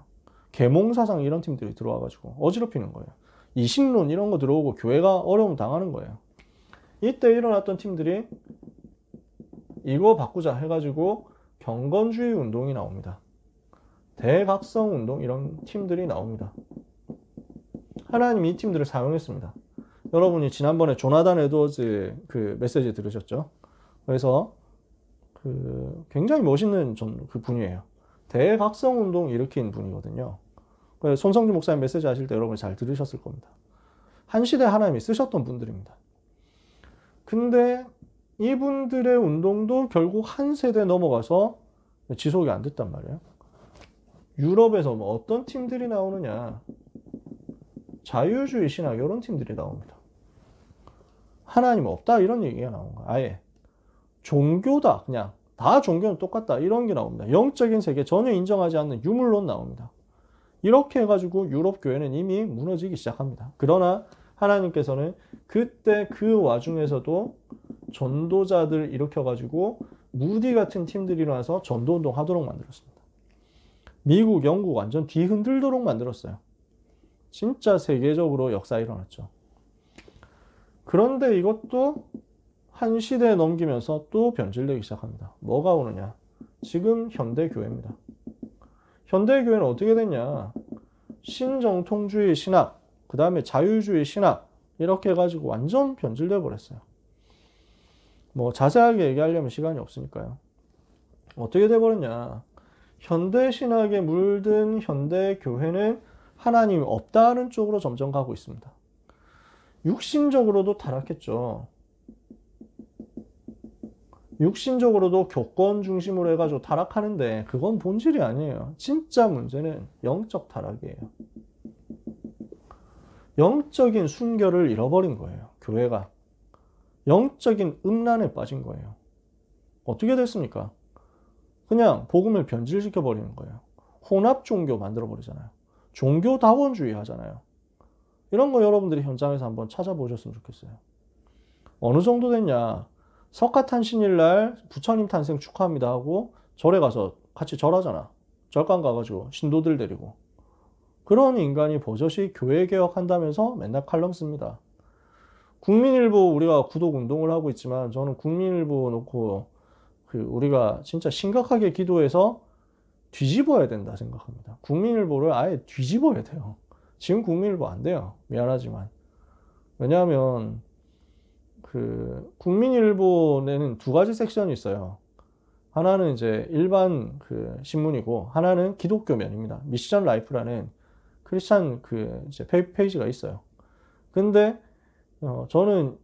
계몽사상 이런 팀들이 들어와가지고 어지럽히는 거예요. 이신론 이런 거 들어오고 교회가 어려움 당하는 거예요. 이때 일어났던 팀들이 이거 바꾸자 해가지고 경건주의 운동이 나옵니다. 대각성 운동 이런 팀들이 나옵니다. 하나님이 이 팀들을 사용했습니다. 여러분이 지난번에 조나단 에드워즈 그 메시지 들으셨죠? 그래서 굉장히 멋있는 그 분이에요. 대각성 운동 일으킨 분이거든요. 손성주 목사님 메시지 하실 때 여러분 잘 들으셨을 겁니다. 한 시대 하나님이 쓰셨던 분들입니다. 근데 이분들의 운동도 결국 한 세대 넘어가서 지속이 안 됐단 말이에요. 유럽에서 뭐 어떤 팀들이 나오느냐, 자유주의 신학 이런 팀들이 나옵니다. 하나님 없다 이런 얘기가 나온 거야. 아예 종교다, 그냥 다 종교는 똑같다 이런 게 나옵니다. 영적인 세계 전혀 인정하지 않는 유물론 나옵니다. 이렇게 해가지고 유럽 교회는 이미 무너지기 시작합니다. 그러나 하나님께서는 그때 그 와중에서도 전도자들 일으켜가지고 무디 같은 팀들이 일어나서 전도운동 하도록 만들었습니다. 미국, 영국 완전 뒤흔들도록 만들었어요. 진짜 세계적으로 역사에 일어났죠. 그런데 이것도 한 시대에 넘기면서 또 변질되기 시작합니다. 뭐가 오느냐? 지금 현대교회입니다. 현대교회는 어떻게 됐냐? 신정통주의 신학, 그 다음에 자유주의 신학 이렇게 해가지고 완전 변질되어 버렸어요. 뭐 자세하게 얘기하려면 시간이 없으니까요. 어떻게 돼버렸냐? 현대신학에 물든 현대교회는 하나님이 없다는 쪽으로 점점 가고 있습니다. 육신적으로도 타락했죠. 육신적으로도 교권 중심으로 해가지고 타락하는데 그건 본질이 아니에요. 진짜 문제는 영적 타락이에요. 영적인 순결을 잃어버린 거예요, 교회가. 영적인 음란에 빠진 거예요. 어떻게 됐습니까? 그냥 복음을 변질시켜 버리는 거예요. 혼합 종교 만들어 버리잖아요. 종교다원주의 하잖아요. 이런 거 여러분들이 현장에서 한번 찾아보셨으면 좋겠어요. 어느 정도 됐냐? 석가탄신일날 부처님 탄생 축하합니다 하고 절에 가서 같이 절하잖아. 절간 가가지고 신도들 데리고. 그런 인간이 버젓이 교회 개혁한다면서 맨날 칼럼 씁니다. 국민일보 우리가 구독 운동을 하고 있지만 저는 국민일보 놓고 우리가 진짜 심각하게 기도해서 뒤집어야 된다 생각합니다. 국민일보를 아예 뒤집어야 돼요. 지금 국민일보 안 돼요. 미안하지만. 왜냐하면 국민일보에는 두 가지 섹션이 있어요. 하나는 이제 일반 신문이고 하나는 기독교 면입니다. 미션 라이프라는 크리스찬 이제 페이지가 있어요. 근데 저는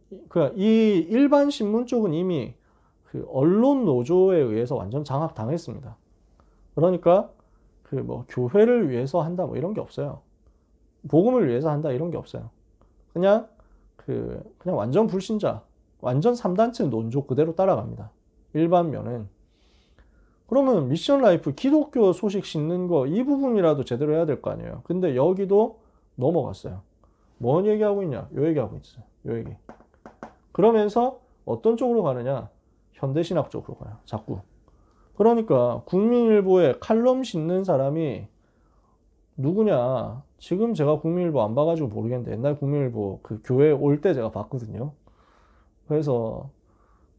이 일반 신문 쪽은 이미 언론 노조에 의해서 완전 장악당했습니다. 그러니까 뭐 교회를 위해서 한다 뭐 이런 게 없어요. 복음을 위해서 한다 이런 게 없어요. 그냥 완전 불신자, 완전 3단체 논조 그대로 따라갑니다. 일반 면은. 그러면 미션 라이프 기독교 소식 싣는 거 이 부분이라도 제대로 해야 될 거 아니에요. 근데 여기도 넘어갔어요. 뭔 얘기하고 있냐? 요 얘기하고 있어요. 요 얘기. 그러면서 어떤 쪽으로 가느냐? 현대신학 쪽으로 가요. 자꾸. 그러니까 국민일보에 칼럼 싣는 사람이 누구냐? 지금 제가 국민일보 안 봐가지고 모르겠는데 옛날 국민일보 교회 올 때 제가 봤거든요. 그래서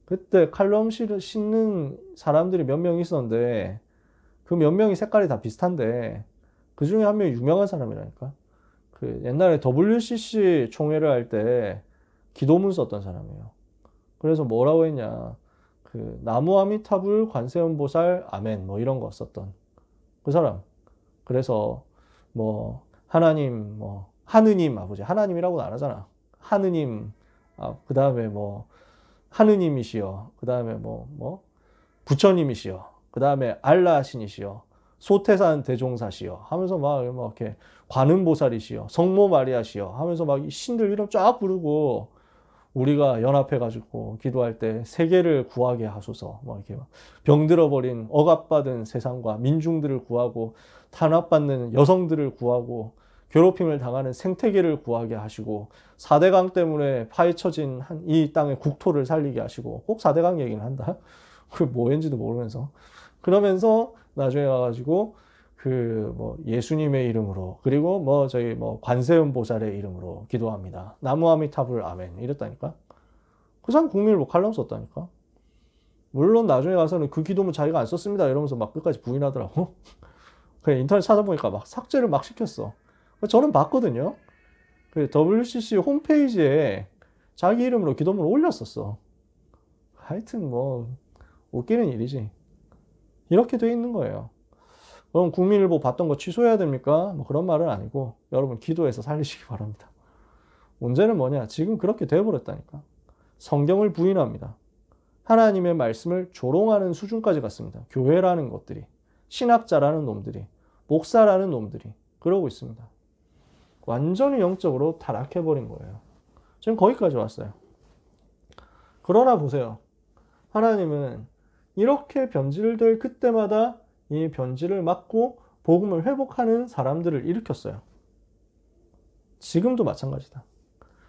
그때 칼럼 싣는 사람들이 몇 명 있었는데 그 몇 명이 색깔이 다 비슷한데 그 중에 한 명이 유명한 사람이라니까. 옛날에 WCC 총회를 할 때 기도문 썼던 사람이에요. 그래서 뭐라고 했냐? 나무 아미타불 관세음보살 아멘 뭐 이런 거 썼던 그 사람. 그래서 뭐 하나님 뭐 하느님 아버지 하나님이라고는 안 하잖아. 하느님 그 다음에 뭐 하느님이시여 그 다음에 뭐 부처님이시여 그 다음에 알라 신이시여 소태산 대종사시여 하면서 막 이렇게 관음보살이시여 성모 마리아시여 하면서 막 신들 이름 쫙 부르고 우리가 연합해가지고 기도할 때 세계를 구하게 하소서 뭐 이렇게 병들어버린 억압받은 세상과 민중들을 구하고 탄압받는 여성들을 구하고 괴롭힘을 당하는 생태계를 구하게 하시고 4대강 때문에 파헤쳐진 이 땅의 국토를 살리게 하시고 꼭 4대강 얘기는 한다. 그 뭐인지도 모르면서 그러면서 나중에 와가지고 뭐 예수님의 이름으로 그리고 뭐 저희 뭐 관세음 보살의 이름으로 기도합니다. 나무아미타불 아멘 이랬다니까. 그 사람 국민일보 칼럼 썼다니까. 물론 나중에 가서는 그 기도문 자기가 안 썼습니다 이러면서 막 끝까지 부인하더라고. 그냥 인터넷 찾아보니까 막 삭제를 막 시켰어. 저는 봤거든요. WCC 홈페이지에 자기 이름으로 기도문을 올렸었어. 하여튼 뭐 웃기는 일이지. 이렇게 돼 있는 거예요. 그럼 국민일보 봤던 거 취소해야 됩니까? 뭐 그런 말은 아니고 여러분 기도해서 살리시기 바랍니다. 문제는 뭐냐? 지금 그렇게 돼버렸다니까. 성경을 부인합니다. 하나님의 말씀을 조롱하는 수준까지 갔습니다. 교회라는 것들이, 신학자라는 놈들이, 목사라는 놈들이 그러고 있습니다. 완전히 영적으로 타락해버린 거예요. 지금 거기까지 왔어요. 그러나 보세요. 하나님은 이렇게 변질될 그때마다 이 변질을 막고 복음을 회복하는 사람들을 일으켰어요. 지금도 마찬가지다.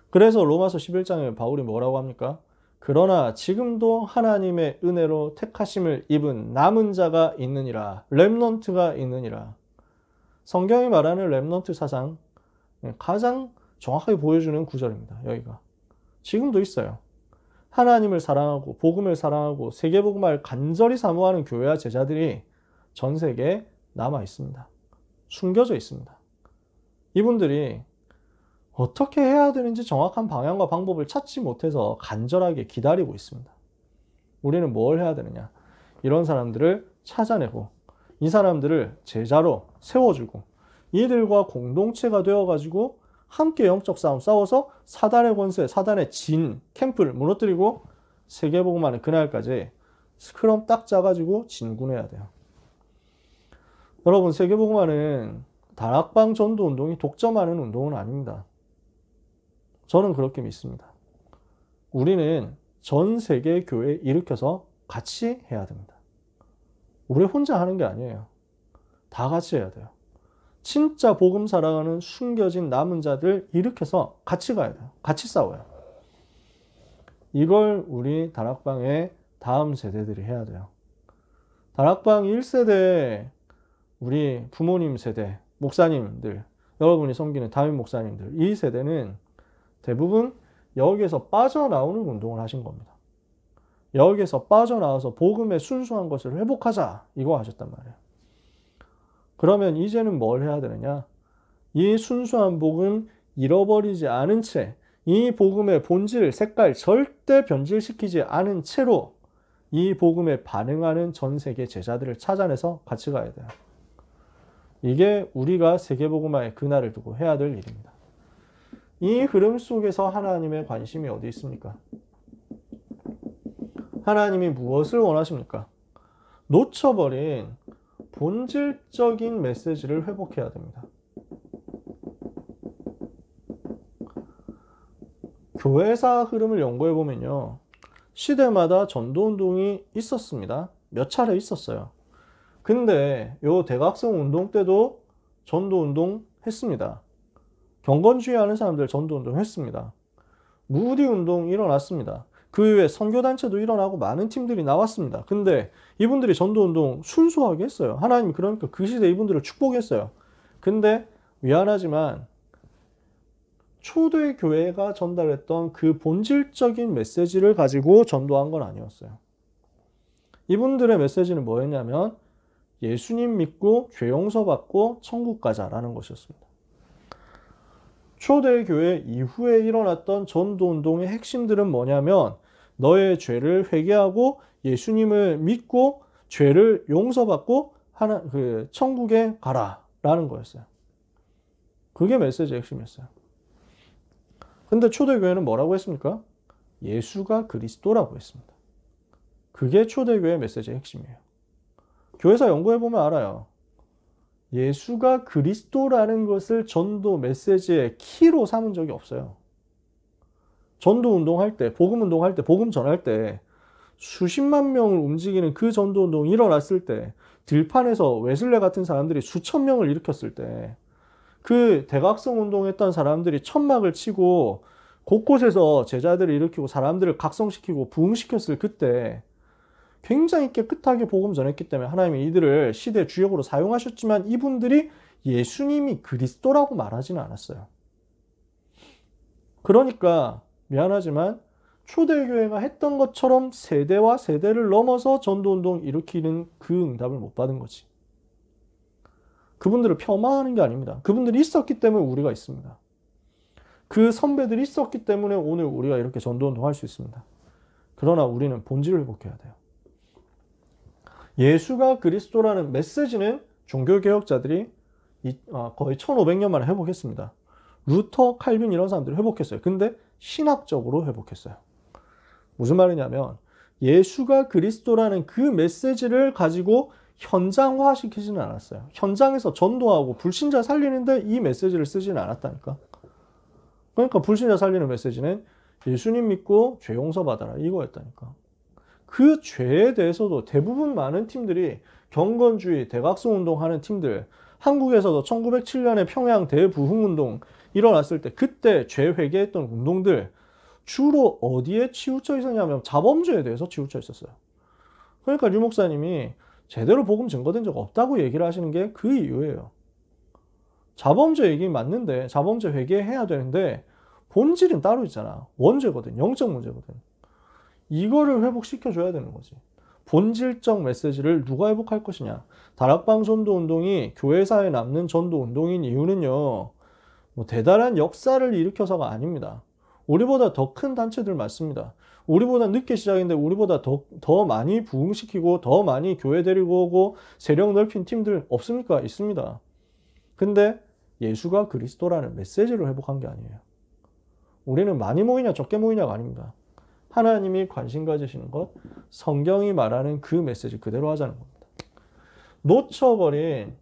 그래서 로마서 11장에 바울이 뭐라고 합니까? 그러나 지금도 하나님의 은혜로 택하심을 입은 남은 자가 있느니라. 렘넌트가 있느니라. 성경이 말하는 렘넌트 사상 가장 정확하게 보여주는 구절입니다. 여기가. 지금도 있어요. 하나님을 사랑하고 복음을 사랑하고 세계복음을 간절히 사모하는 교회와 제자들이 전 세계에 남아 있습니다. 숨겨져 있습니다. 이분들이 어떻게 해야 되는지 정확한 방향과 방법을 찾지 못해서 간절하게 기다리고 있습니다. 우리는 뭘 해야 되느냐? 이런 사람들을 찾아내고 이 사람들을 제자로 세워주고 이들과 공동체가 되어가지고 함께 영적 싸움 싸워서 사단의 권세, 사단의 진 캠프를 무너뜨리고 세계복음하는 그날까지 스크럼 딱 짜가지고 진군해야 돼요. 여러분, 세계복음하는 다락방 전도 운동이 독점하는 운동은 아닙니다. 저는 그렇게 믿습니다. 우리는 전 세계 교회 일으켜서 같이 해야 됩니다. 우리 혼자 하는 게 아니에요. 다 같이 해야 돼요. 진짜 복음 살아가는 숨겨진 남은 자들 일으켜서 같이 가야 돼요. 같이 싸워요. 이걸 우리 다락방의 다음 세대들이 해야 돼요. 다락방 1세대 우리 부모님 세대, 목사님들, 여러분이 섬기는 담임 목사님들, 이 세대는 대부분 여기에서 빠져나오는 운동을 하신 겁니다. 여기에서 빠져나와서 복음의 순수한 것을 회복하자 이거 하셨단 말이에요. 그러면 이제는 뭘 해야 되느냐? 이 순수한 복음 잃어버리지 않은 채, 이 복음의 본질, 색깔 절대 변질시키지 않은 채로 이 복음에 반응하는 전 세계 제자들을 찾아내서 같이 가야 돼요. 이게 우리가 세계복음화의 그날을 두고 해야 될 일입니다. 이 흐름 속에서 하나님의 관심이 어디 있습니까? 하나님이 무엇을 원하십니까? 놓쳐버린 본질적인 메시지를 회복해야 됩니다. 교회사 흐름을 연구해 보면요. 시대마다 전도운동이 있었습니다. 몇 차례 있었어요. 근데 요 대각성 운동 때도 전도운동 했습니다. 경건주의 하는 사람들 전도운동 했습니다. 무디 운동 일어났습니다. 그 이후에 선교단체도 일어나고 많은 팀들이 나왔습니다. 근데 이분들이 전도운동 순수하게 했어요. 하나님이 그러니까 그 시대에 이분들을 축복했어요. 근데 미안하지만 초대교회가 전달했던 그 본질적인 메시지를 가지고 전도한 건 아니었어요. 이분들의 메시지는 뭐였냐면 예수님 믿고 죄 용서받고 천국 가자라는 것이었습니다. 초대교회 이후에 일어났던 전도운동의 핵심들은 뭐냐면 너의 죄를 회개하고 예수님을 믿고 죄를 용서받고 천국에 가라라는 거였어요. 그게 메시지의 핵심이었어요. 근데 초대교회는 뭐라고 했습니까? 예수가 그리스도라고 했습니다. 그게 초대교회의 메시지의 핵심이에요. 교회사 연구해보면 알아요. 예수가 그리스도라는 것을 전도 메시지의 키로 삼은 적이 없어요. 전도 운동할 때, 복음 운동할 때, 복음 전할 때 수십만 명을 움직이는 그 전도 운동이 일어났을 때 들판에서 웨슬레 같은 사람들이 수천 명을 일으켰을 때 그 대각성 운동했던 사람들이 천막을 치고 곳곳에서 제자들을 일으키고 사람들을 각성시키고 부흥시켰을 그때 굉장히 깨끗하게 복음 전했기 때문에 하나님이 이들을 시대 주역으로 사용하셨지만 이분들이 예수님이 그리스도라고 말하지는 않았어요. 그러니까 미안하지만 초대교회가 했던 것처럼 세대와 세대를 넘어서 전도운동 일으키는 그 응답을 못 받은 거지. 그분들을 폄하하는 게 아닙니다. 그분들이 있었기 때문에 우리가 있습니다. 그 선배들이 있었기 때문에 오늘 우리가 이렇게 전도운동 할 수 있습니다. 그러나 우리는 본질을 회복해야 돼요. 예수가 그리스도라는 메시지는 종교개혁자들이 거의 1500년 만에 회복했습니다. 루터, 칼빈 이런 사람들이 회복했어요. 근데 신학적으로 회복했어요. 무슨 말이냐면 예수가 그리스도라는 그 메시지를 가지고 현장화시키지는 않았어요. 현장에서 전도하고 불신자 살리는데 이 메시지를 쓰지는 않았다니까. 그러니까 불신자 살리는 메시지는 예수님 믿고 죄 용서받아라 이거였다니까. 그 죄에 대해서도 대부분 많은 팀들이 경건주의, 대각성 운동하는 팀들, 한국에서도 1907년에 평양 대부흥운동 일어났을 때 그때 죄 회개했던 운동들 주로 어디에 치우쳐 있었냐면 자범죄에 대해서 치우쳐 있었어요. 그러니까 류 목사님이 제대로 복음 증거된 적 없다고 얘기를 하시는 게 그 이유예요. 자범죄 얘기 맞는데 자범죄 회개해야 되는데 본질은 따로 있잖아. 원죄거든. 영적 문제거든. 이거를 회복시켜줘야 되는 거지. 본질적 메시지를 누가 회복할 것이냐. 다락방 전도운동이 교회사에 남는 전도운동인 이유는요. 뭐 대단한 역사를 일으켜서가 아닙니다. 우리보다 더 큰 단체들 많습니다. 우리보다 늦게 시작했는데 우리보다 더 많이 부흥시키고 더 많이 교회 데리고 오고 세력 넓힌 팀들 없습니까? 있습니다. 근데 예수가 그리스도라는 메시지를 회복한 게 아니에요. 우리는 많이 모이냐 적게 모이냐가 아닙니다. 하나님이 관심 가지시는 것, 성경이 말하는 그 메시지 그대로 하자는 겁니다. 놓쳐버린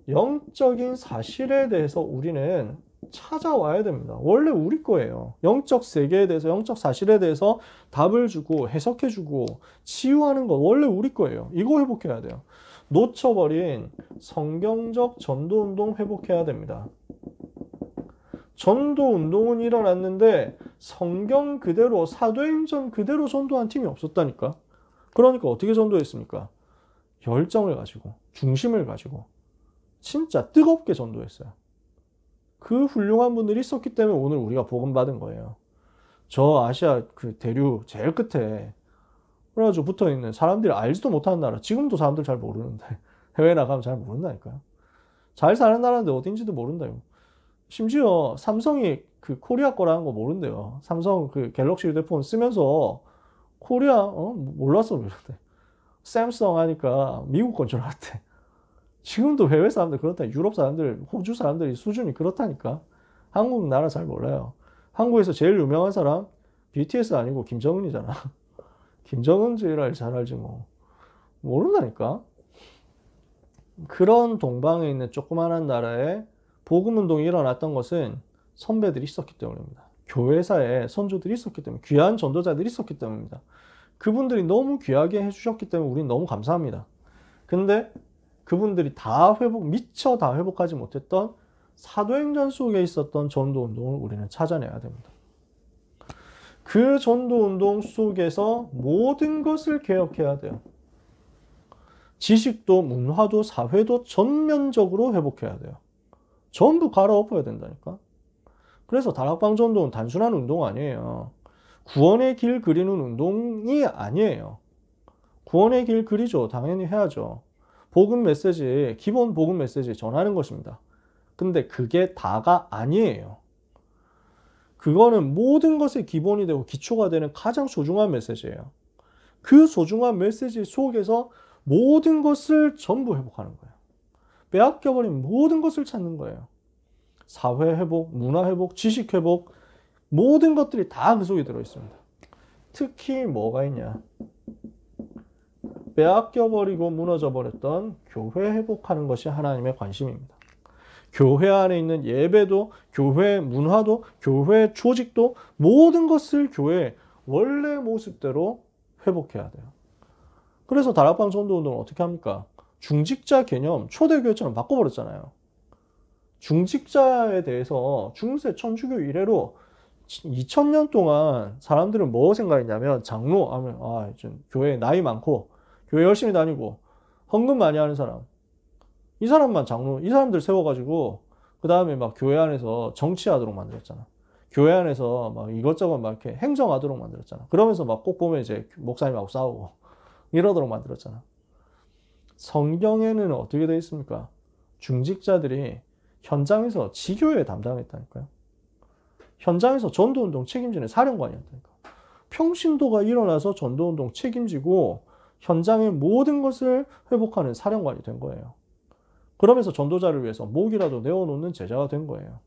영적인 사실에 대해서 우리는 찾아와야 됩니다. 원래 우리 거예요. 영적 세계에 대해서, 영적 사실에 대해서 답을 주고 해석해 주고 치유하는 건 원래 우리 거예요. 이거 회복해야 돼요. 놓쳐버린 성경적 전도운동 회복해야 됩니다. 전도운동은 일어났는데 성경 그대로, 사도행전 그대로 전도한 팀이 없었다니까. 그러니까 어떻게 전도했습니까? 열정을 가지고, 중심을 가지고 진짜 뜨겁게 전도했어요. 그 훌륭한 분들이 있었기 때문에 오늘 우리가 복음 받은 거예요. 저 아시아 그 대륙 제일 끝에 그래가지고 붙어있는 사람들이 알지도 못하는 나라, 지금도 사람들 잘 모르는데 해외 나가면 잘 모른다니까요. 잘 사는 나라인데 어딘지도 모른다요. 심지어 삼성이 그 코리아 거라는 거 모른대요. 삼성 그 갤럭시 휴대폰 쓰면서 코리아 몰랐어 그러는데 샘성 하니까 미국 건 줄 알았대. 지금도 해외 사람들 그렇다. 유럽 사람들, 호주 사람들이 수준이 그렇다니까. 한국 나라 잘 몰라요. 한국에서 제일 유명한 사람 BTS 아니고 김정은이잖아. 김정은 제일 잘 알지 뭐. 모른다니까. 그런 동방에 있는 조그마한 나라에 복음운동이 일어났던 것은 선배들이 있었기 때문입니다. 교회사에 선조들이 있었기 때문에, 귀한 전도자들이 있었기 때문입니다. 그분들이 너무 귀하게 해주셨기 때문에 우리는 너무 감사합니다. 근데 그분들이 미처 다 회복하지 못했던 사도행전 속에 있었던 전도운동을 우리는 찾아내야 됩니다. 그 전도운동 속에서 모든 것을 개혁해야 돼요. 지식도 문화도 사회도 전면적으로 회복해야 돼요. 전부 갈아엎어야 된다니까. 그래서 다락방 전도는 단순한 운동 아니에요. 구원의 길 그리는 운동이 아니에요. 구원의 길 그리죠. 당연히 해야죠. 복음 메시지, 기본 복음 메시지 전하는 것입니다. 근데 그게 다가 아니에요. 그거는 모든 것의 기본이 되고 기초가 되는 가장 소중한 메시지예요. 그 소중한 메시지 속에서 모든 것을 전부 회복하는 거예요. 빼앗겨버린 모든 것을 찾는 거예요. 사회 회복, 문화 회복, 지식 회복, 모든 것들이 다 그 속에 들어있습니다. 특히 뭐가 있냐? 빼앗겨버리고 무너져버렸던 교회 회복하는 것이 하나님의 관심입니다. 교회 안에 있는 예배도, 교회 문화도, 교회 조직도 모든 것을 교회의 원래 모습대로 회복해야 돼요. 그래서 다락방 전도운동을 어떻게 합니까? 중직자 개념, 초대교회처럼 바꿔버렸잖아요. 중직자에 대해서 중세 천주교 이래로 2000년 동안 사람들은 뭐 생각했냐면 장로 하면 좀 교회에 나이 많고 교회 열심히 다니고 헌금 많이 하는 사람, 이 사람만 장로, 이 사람들 세워가지고 그 다음에 막 교회 안에서 정치하도록 만들었잖아. 교회 안에서 막 이것저것 막 이렇게 행정하도록 만들었잖아. 그러면서 막 꼭 보면 이제 목사님하고 싸우고 이러도록 만들었잖아. 성경에는 어떻게 되어 있습니까? 중직자들이 현장에서 지교회 담당했다니까요. 현장에서 전도운동 책임지는 사령관이었다니까. 평신도가 일어나서 전도운동 책임지고 현장의 모든 것을 회복하는 사령관이 된 거예요. 그러면서 전도자를 위해서 목이라도 내어놓는 제자가 된 거예요.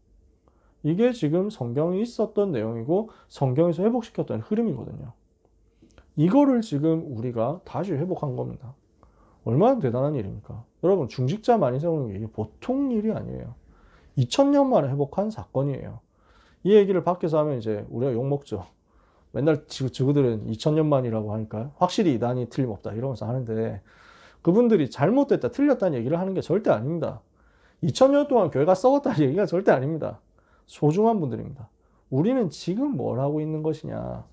이게 지금 성경에 있었던 내용이고 성경에서 회복시켰던 흐름이거든요. 이거를 지금 우리가 다시 회복한 겁니다. 얼마나 대단한 일입니까? 여러분, 중직자 많이 세우는 게 이게 보통 일이 아니에요. 2000년 만에 회복한 사건이에요. 이 얘기를 밖에서 하면 이제 우리가 욕먹죠. 맨날 지구들은 2000년 만이라고 하니까 확실히 이단이 틀림없다 이러면서 하는데, 그분들이 잘못됐다 틀렸다는 얘기를 하는 게 절대 아닙니다. 2000년 동안 교회가 썩었다는 얘기가 절대 아닙니다. 소중한 분들입니다. 우리는 지금 뭘 하고 있는 것이냐?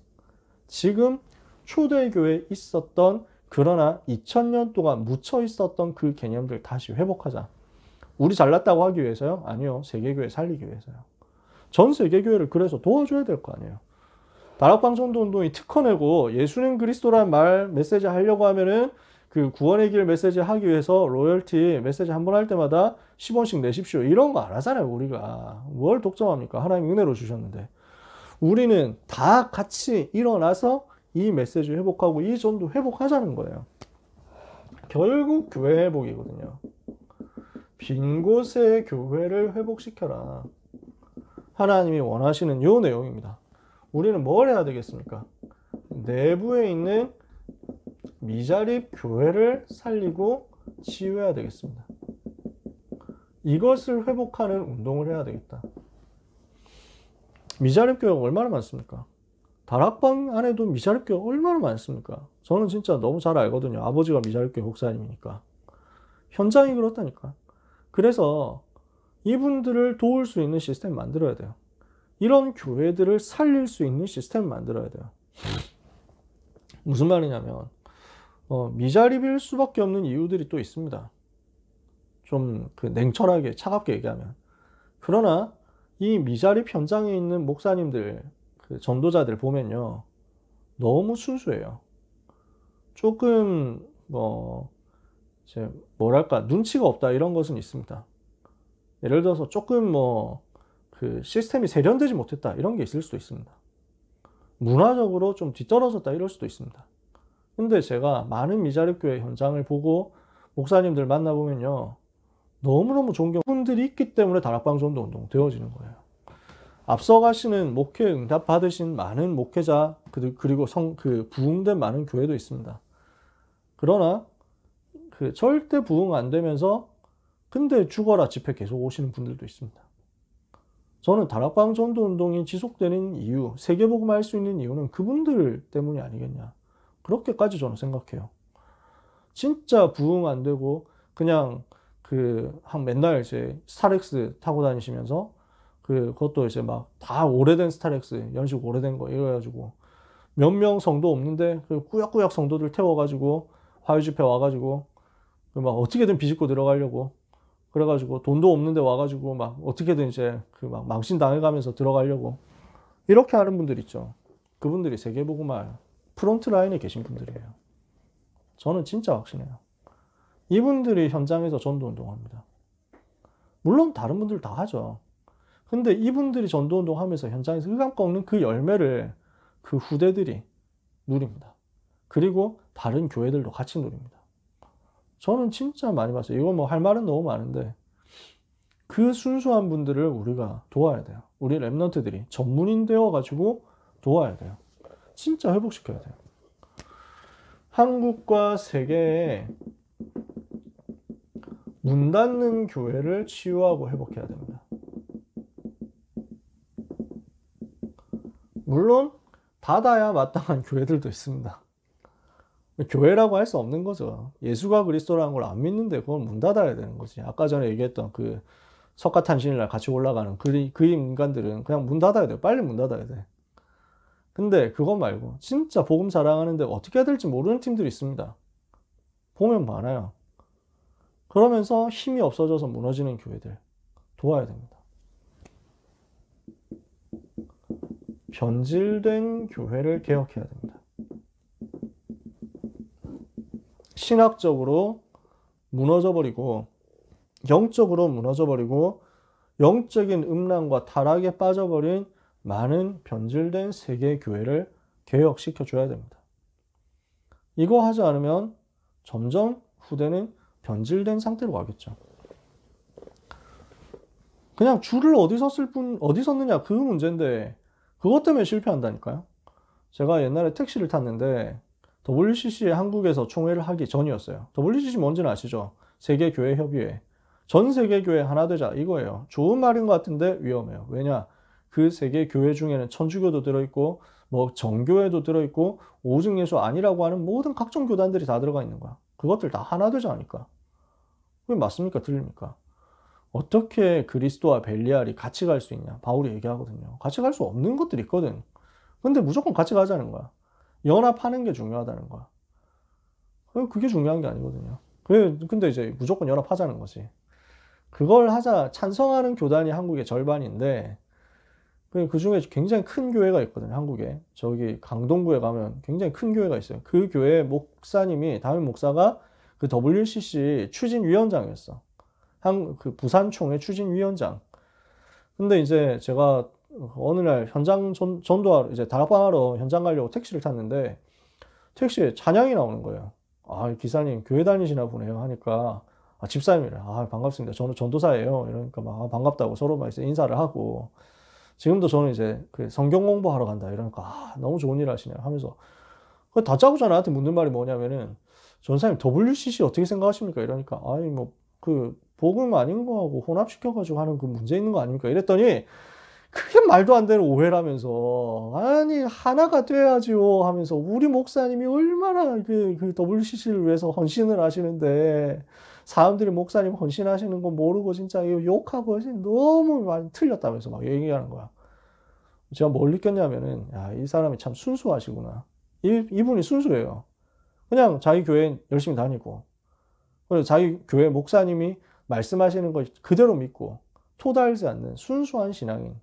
지금 초대교회에 있었던, 그러나 2000년 동안 묻혀 있었던 그 개념들 다시 회복하자. 우리 잘났다고 하기 위해서요? 아니요. 세계교회 살리기 위해서요. 전 세계교회를 그래서 도와줘야 될 거 아니에요. 다락방 전도운동이 특허내고 예수는 그리스도라는 말 메시지 하려고 하면은 그 구원의 길 메시지 하기 위해서 로열티 메시지 한 번 할 때마다 10원씩 내십시오. 이런 거 안 하잖아요, 우리가. 뭘 독점합니까? 하나님 은혜로 주셨는데. 우리는 다 같이 일어나서 이 메시지 회복하고 이 전도 회복하자는 거예요. 결국 교회 회복이거든요. 빈 곳의 교회를 회복시켜라. 하나님이 원하시는 요 내용입니다. 우리는 뭘 해야 되겠습니까? 내부에 있는 미자립 교회를 살리고 치유해야 되겠습니다. 이것을 회복하는 운동을 해야 되겠다. 미자립 교회가 얼마나 많습니까? 다락방 안에도 미자립 교회가 얼마나 많습니까? 저는 진짜 너무 잘 알거든요. 아버지가 미자립 교회 목사님이니까. 현장이 그렇다니까. 그래서 이분들을 도울 수 있는 시스템 만들어야 돼요. 이런 교회들을 살릴 수 있는 시스템을 만들어야 돼요. 무슨 말이냐면 미자립일 수밖에 없는 이유들이 또 있습니다. 좀 그 냉철하게 차갑게 얘기하면. 그러나 이 미자립 현장에 있는 목사님들, 그 전도자들 보면요, 너무 순수해요. 조금 이제 뭐랄까 눈치가 없다 이런 것은 있습니다. 예를 들어서 조금 그 시스템이 세련되지 못했다 이런 게 있을 수도 있습니다. 문화적으로 좀 뒤떨어졌다 이럴 수도 있습니다. 근데 제가 많은 미자립교회 현장을 보고 목사님들 만나보면요, 너무너무 존경 분들이 있기 때문에 다락방 전도 운동 되어지는 거예요. 앞서가시는 목회 응답 받으신 많은 목회자 그리고 그 부흥된 많은 교회도 있습니다. 그러나 그 절대 부흥 안 되면서 근데 죽어라 집회 계속 오시는 분들도 있습니다. 저는 다락방 전도 운동이 지속되는 이유, 세계복음 할 수 있는 이유는 그분들 때문이 아니겠냐. 그렇게까지 저는 생각해요. 진짜 부흥 안 되고 그냥 맨날 이제 스타렉스 타고 다니시면서 그것도 이제 막 다 오래된 스타렉스, 연식 오래된 거 이래가지고 몇 명 성도 없는데 그 꾸역꾸역 성도들 태워가지고 화요 집회 와가지고 막 어떻게든 비집고 들어가려고 그래가지고 돈도 없는데 와가지고 막 어떻게든 이제 막 망신 당해가면서 들어가려고 이렇게 하는 분들 있죠. 그분들이 세계복음화 프론트 라인에 계신 분들이에요. 저는 진짜 확신해요. 이분들이 현장에서 전도 운동합니다. 물론 다른 분들 다 하죠. 근데 이분들이 전도 운동하면서 현장에서 흑암 꺾는 그 열매를 그 후대들이 누립니다. 그리고 다른 교회들도 같이 누립니다. 저는 진짜 많이 봤어요. 이거 할 말은 너무 많은데 그 순수한 분들을 우리가 도와야 돼요. 우리 랩런트들이 전문인 되어가지고 도와야 돼요. 진짜 회복시켜야 돼요. 한국과 세계에 문 닫는 교회를 치유하고 회복해야 됩니다. 물론 닫아야 마땅한 교회들도 있습니다. 교회라고 할 수 없는 거죠. 예수가 그리스도라는 걸 안 믿는데 그건 문 닫아야 되는 거지. 아까 전에 얘기했던 그 석가탄신일날 같이 올라가는 그 인간들은 그냥 문 닫아야 돼요. 빨리 문 닫아야 돼. 근데 그거 말고 진짜 복음 자랑하는데 어떻게 해야 될지 모르는 팀들이 있습니다. 보면 많아요. 그러면서 힘이 없어져서 무너지는 교회들 도와야 됩니다. 변질된 교회를 개혁해야 됩니다. 신학적으로 무너져버리고 영적으로 무너져버리고 영적인 음란과 타락에 빠져버린 많은 변질된 세계 교회를 개혁시켜줘야 됩니다. 이거 하지 않으면 점점 후대는 변질된 상태로 가겠죠. 그냥 줄을 어디 섰느냐 그 문제인데 그것 때문에 실패한다니까요. 제가 옛날에 택시를 탔는데 WCC에 한국에서 총회를 하기 전이었어요. WCC 뭔지는 아시죠? 세계교회협의회. 전 세계교회 하나 되자 이거예요. 좋은 말인 것 같은데 위험해요. 왜냐? 그 세계교회 중에는 천주교도 들어있고 정교회도 들어있고 오직예수 아니라고 하는 모든 각종 교단들이 다 들어가 있는 거야. 그것들 다 하나 되자 하니까. 그게 맞습니까? 틀립니까? 어떻게 그리스도와 벨리알이 같이 갈 수 있냐? 바울이 얘기하거든요. 같이 갈 수 없는 것들이 있거든. 근데 무조건 같이 가자는 거야. 연합하는 게 중요하다는 거야. 그게 중요한 게 아니거든요. 근데 이제 무조건 연합하자는 거지. 그걸 하자 찬성하는 교단이 한국의 절반인데 그 중에 굉장히 큰 교회가 있거든요. 한국에. 저기 강동구에 가면 굉장히 큰 교회가 있어요. 그 교회 목사님이 담임 목사가 그 WCC 추진위원장이었어. 그 부산총회 추진위원장. 근데 이제 제가 어느 날 현장 전도하러 이제 다락방하러 현장 가려고 택시를 탔는데 택시에 찬양이 나오는 거예요. 아, 기사님 교회 다니시나 보네요 하니까 집사님이래. 아, 반갑습니다. 저는 전도사예요. 이러니까 막 반갑다고 서로 막 인사를 하고 지금도 저는 이제 그 성경 공부하러 간다 이러니까 너무 좋은 일 하시네요 하면서 다짜고짜 나한테 묻는 말이 뭐냐면은 전사님 WCC 어떻게 생각하십니까? 이러니까 아니 그 복음 아닌 거하고 혼합시켜가지고 하는 그 문제 있는 거 아닙니까? 이랬더니 그게 말도 안 되는 오해라면서. 아니, 하나가 돼야지요 하면서 우리 목사님이 얼마나 그 WCC를 위해서 헌신을 하시는데 사람들이 목사님 헌신하시는 거 모르고 진짜 욕하고 너무 많이 틀렸다면서 막 얘기하는 거야. 제가 뭘 느꼈냐면은, 야, 이 사람이 참 순수하시구나. 이분이 순수해요. 그냥 자기 교회 열심히 다니고, 그리고 자기 교회 목사님이 말씀하시는 거 그대로 믿고, 토달지 않는 순수한 신앙인.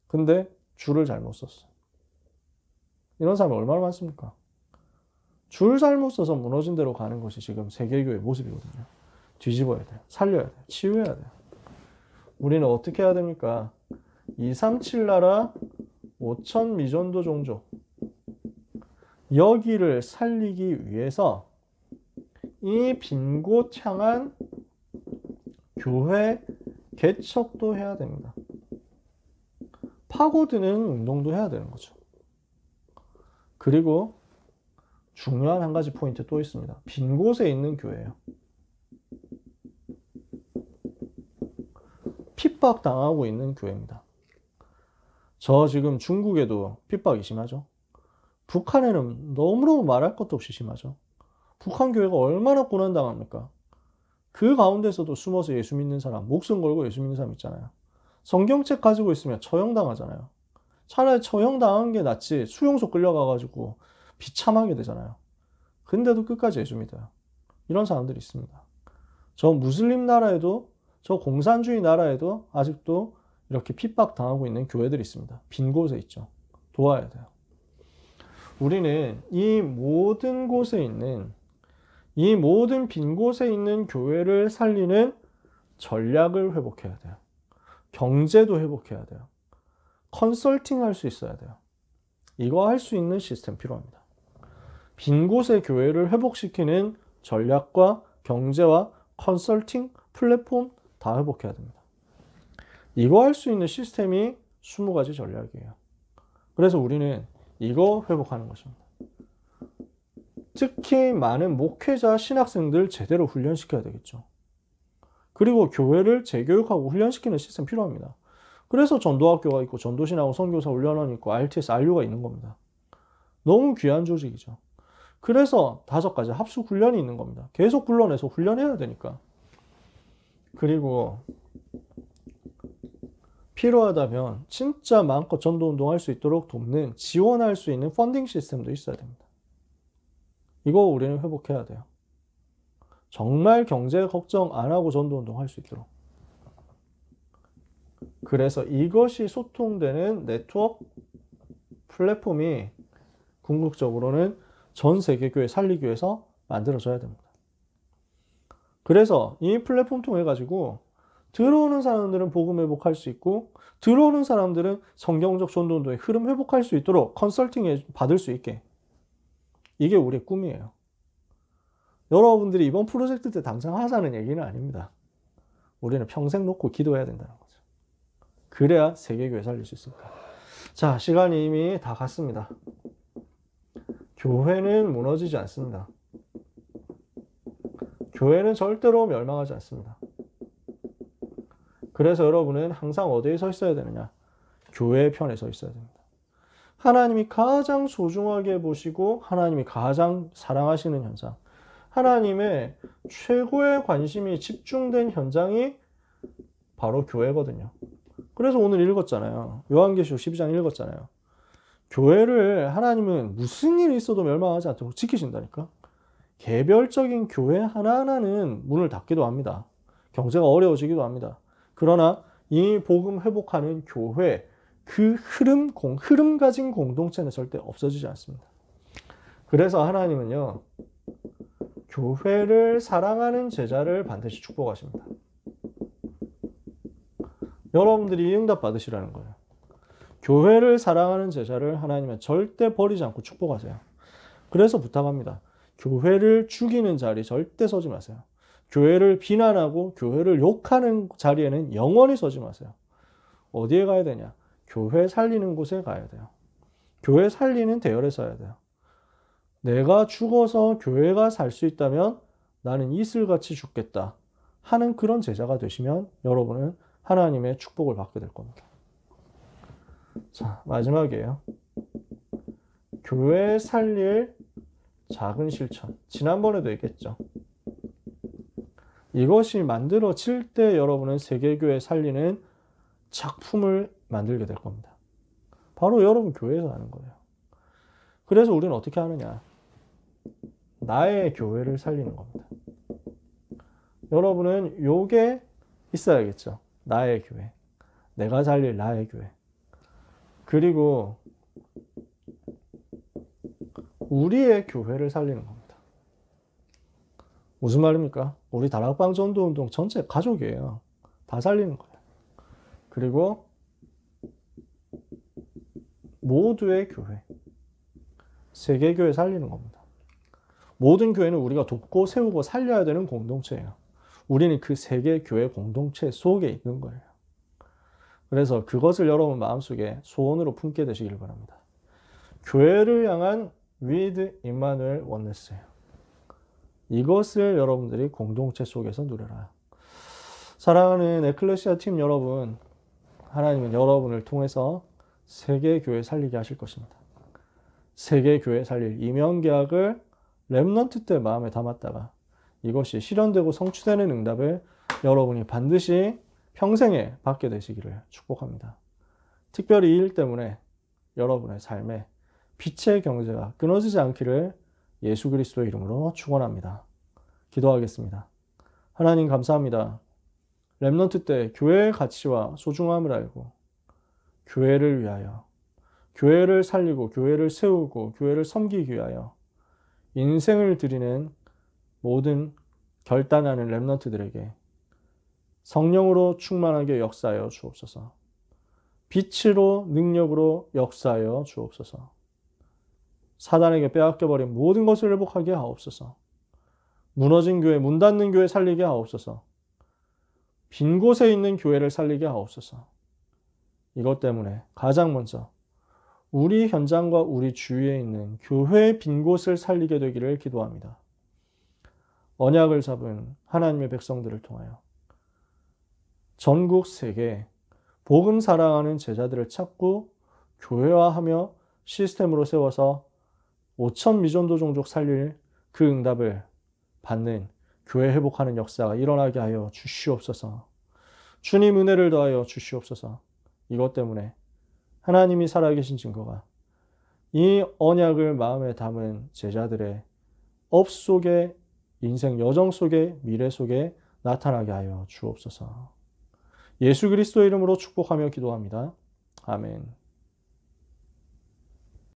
근데 줄을 잘못 썼어. 이런 사람이 얼마나 많습니까? 줄 잘못 써서 무너진 대로 가는 것이 지금 세계교회의 모습이거든요. 뒤집어야 돼요. 살려야 돼요. 치유해야 돼요. 우리는 어떻게 해야 됩니까? 237 나라 5천 미전도 종족 여기를 살리기 위해서 이 빈 곳 향한 교회 개척도 해야 됩니다. 파고드는 운동도 해야 되는 거죠. 그리고 중요한 한 가지 포인트 또 있습니다. 빈 곳에 있는 교회예요. 핍박당하고 있는 교회입니다. 저 지금 중국에도 핍박이 심하죠. 북한에는 너무너무 말할 것도 없이 심하죠. 북한 교회가 얼마나 고난당합니까? 그 가운데서도 숨어서 예수 믿는 사람, 목숨 걸고 예수 믿는 사람 있잖아요. 성경책 가지고 있으면 처형당하잖아요. 차라리 처형당한 게 낫지 수용소 끌려가가지고 비참하게 되잖아요. 근데도 끝까지 예수 믿어요. 이런 사람들이 있습니다. 저 무슬림 나라에도, 저 공산주의 나라에도 아직도 이렇게 핍박당하고 있는 교회들이 있습니다. 빈 곳에 있죠. 도와야 돼요. 우리는 이 모든 곳에 있는, 이 모든 빈 곳에 있는 교회를 살리는 전략을 회복해야 돼요. 경제도 회복해야 돼요. 컨설팅 할 수 있어야 돼요. 이거 할 수 있는 시스템 필요합니다. 빈 곳의 교회를 회복시키는 전략과 경제와 컨설팅, 플랫폼 다 회복해야 됩니다. 이거 할 수 있는 시스템이 20가지 전략이에요. 그래서 우리는 이거 회복하는 것입니다. 특히 많은 목회자, 신학생들 제대로 훈련시켜야 되겠죠. 그리고 교회를 재교육하고 훈련시키는 시스템 필요합니다. 그래서 전도학교가 있고 전도신하고 선교사 훈련원이 있고 RTS, RU가 있는 겁니다. 너무 귀한 조직이죠. 그래서 5가지 합숙 훈련이 있는 겁니다. 계속 불러내서 훈련해야 되니까. 그리고 필요하다면 진짜 마음껏 전도운동 할 수 있도록 돕는, 지원할 수 있는 펀딩 시스템도 있어야 됩니다. 이거 우리는 회복해야 돼요. 정말 경제 걱정 안 하고 전도운동 할 수 있도록. 그래서 이것이 소통되는 네트워크 플랫폼이 궁극적으로는 전 세계 교회 살리기 위해서 만들어져야 됩니다. 그래서 이 플랫폼 통해 가지고 들어오는 사람들은 복음 회복할 수 있고, 들어오는 사람들은 성경적 전도운동의 흐름 회복할 수 있도록 컨설팅 받을 수 있게. 이게 우리의 꿈이에요. 여러분들이 이번 프로젝트 때 당장 하자는 얘기는 아닙니다. 우리는 평생 놓고 기도해야 된다는 거죠. 그래야 세계교회 살릴 수 있습니다. 자, 시간이 이미 다 갔습니다. 교회는 무너지지 않습니다. 교회는 절대로 멸망하지 않습니다. 그래서 여러분은 항상 어디에 서 있어야 되느냐? 교회의 편에 서 있어야 됩니다. 하나님이 가장 소중하게 보시고 하나님이 가장 사랑하시는 현장, 하나님의 최고의 관심이 집중된 현장이 바로 교회거든요. 그래서 오늘 읽었잖아요. 요한계시록 12장 읽었잖아요. 교회를 하나님은 무슨 일이 있어도 멸망하지 않도록 지키신다니까. 개별적인 교회 하나하나는 문을 닫기도 합니다. 경제가 어려워지기도 합니다. 그러나 이 복음 회복하는 교회, 그 흐름 가진 공동체는 절대 없어지지 않습니다. 그래서 하나님은요, 교회를 사랑하는 제자를 반드시 축복하십니다. 여러분들이 응답 받으시라는 거예요. 교회를 사랑하는 제자를 하나님은 절대 버리지 않고 축복하세요. 그래서 부탁합니다. 교회를 죽이는 자리 절대 서지 마세요. 교회를 비난하고 교회를 욕하는 자리에는 영원히 서지 마세요. 어디에 가야 되냐? 교회 살리는 곳에 가야 돼요. 교회 살리는 대열에 서야 돼요. 내가 죽어서 교회가 살 수 있다면 나는 이슬같이 죽겠다 하는 그런 제자가 되시면 여러분은 하나님의 축복을 받게 될 겁니다. 자, 마지막이에요. 교회 살릴 작은 실천. 지난번에도 얘기했죠. 이것이 만들어질 때 여러분은 세계교회 살리는 작품을 만들게 될 겁니다. 바로 여러분 교회에서 하는 거예요. 그래서 우리는 어떻게 하느냐? 나의 교회를 살리는 겁니다. 여러분은 요게 있어야겠죠. 나의 교회. 내가 살릴 나의 교회. 그리고 우리의 교회를 살리는 겁니다. 무슨 말입니까? 우리 다락방 전도운동 전체 가족이에요. 다 살리는 거예요. 그리고 모두의 교회. 세계교회 살리는 겁니다. 모든 교회는 우리가 돕고 세우고 살려야 되는 공동체예요. 우리는 그 세계교회 공동체 속에 있는 거예요. 그래서 그것을 여러분 마음속에 소원으로 품게 되시길 바랍니다. 교회를 향한 with 임마누엘 원네스예요. 이것을 여러분들이 공동체 속에서 누려라. 사랑하는 에클레시아 팀 여러분, 하나님은 여러분을 통해서 세계교회 살리게 하실 것입니다. 세계교회 살릴 이면계약을 렘넌트 때 마음에 담았다가 이것이 실현되고 성취되는 응답을 여러분이 반드시 평생에 받게 되시기를 축복합니다. 특별히 이 일 때문에 여러분의 삶에 빛의 경제가 끊어지지 않기를 예수 그리스도의 이름으로 축원합니다. 기도하겠습니다. 하나님 감사합니다. 렘넌트 때 교회의 가치와 소중함을 알고 교회를 위하여, 교회를 살리고 교회를 세우고 교회를 섬기기 위하여 인생을 드리는 모든 결단하는 렘넌트들에게 성령으로 충만하게 역사하여 주옵소서. 빛으로 능력으로 역사하여 주옵소서. 사단에게 빼앗겨버린 모든 것을 회복하게 하옵소서. 무너진 교회, 문 닫는 교회 살리게 하옵소서. 빈 곳에 있는 교회를 살리게 하옵소서. 이것 때문에 가장 먼저 우리 현장과 우리 주위에 있는 교회의 빈 곳을 살리게 되기를 기도합니다. 언약을 잡은 하나님의 백성들을 통하여 전국 세계 복음 사랑하는 제자들을 찾고 교회화하며 시스템으로 세워서 5천 미전도 종족 살릴 그 응답을 받는 교회 회복하는 역사가 일어나게 하여 주시옵소서. 주님 은혜를 더하여 주시옵소서. 이것 때문에 하나님이 살아계신 증거가 이 언약을 마음에 담은 제자들의 업 속에, 인생 여정 속에, 미래 속에 나타나게 하여 주옵소서. 예수 그리스도의 이름으로 축복하며 기도합니다. 아멘.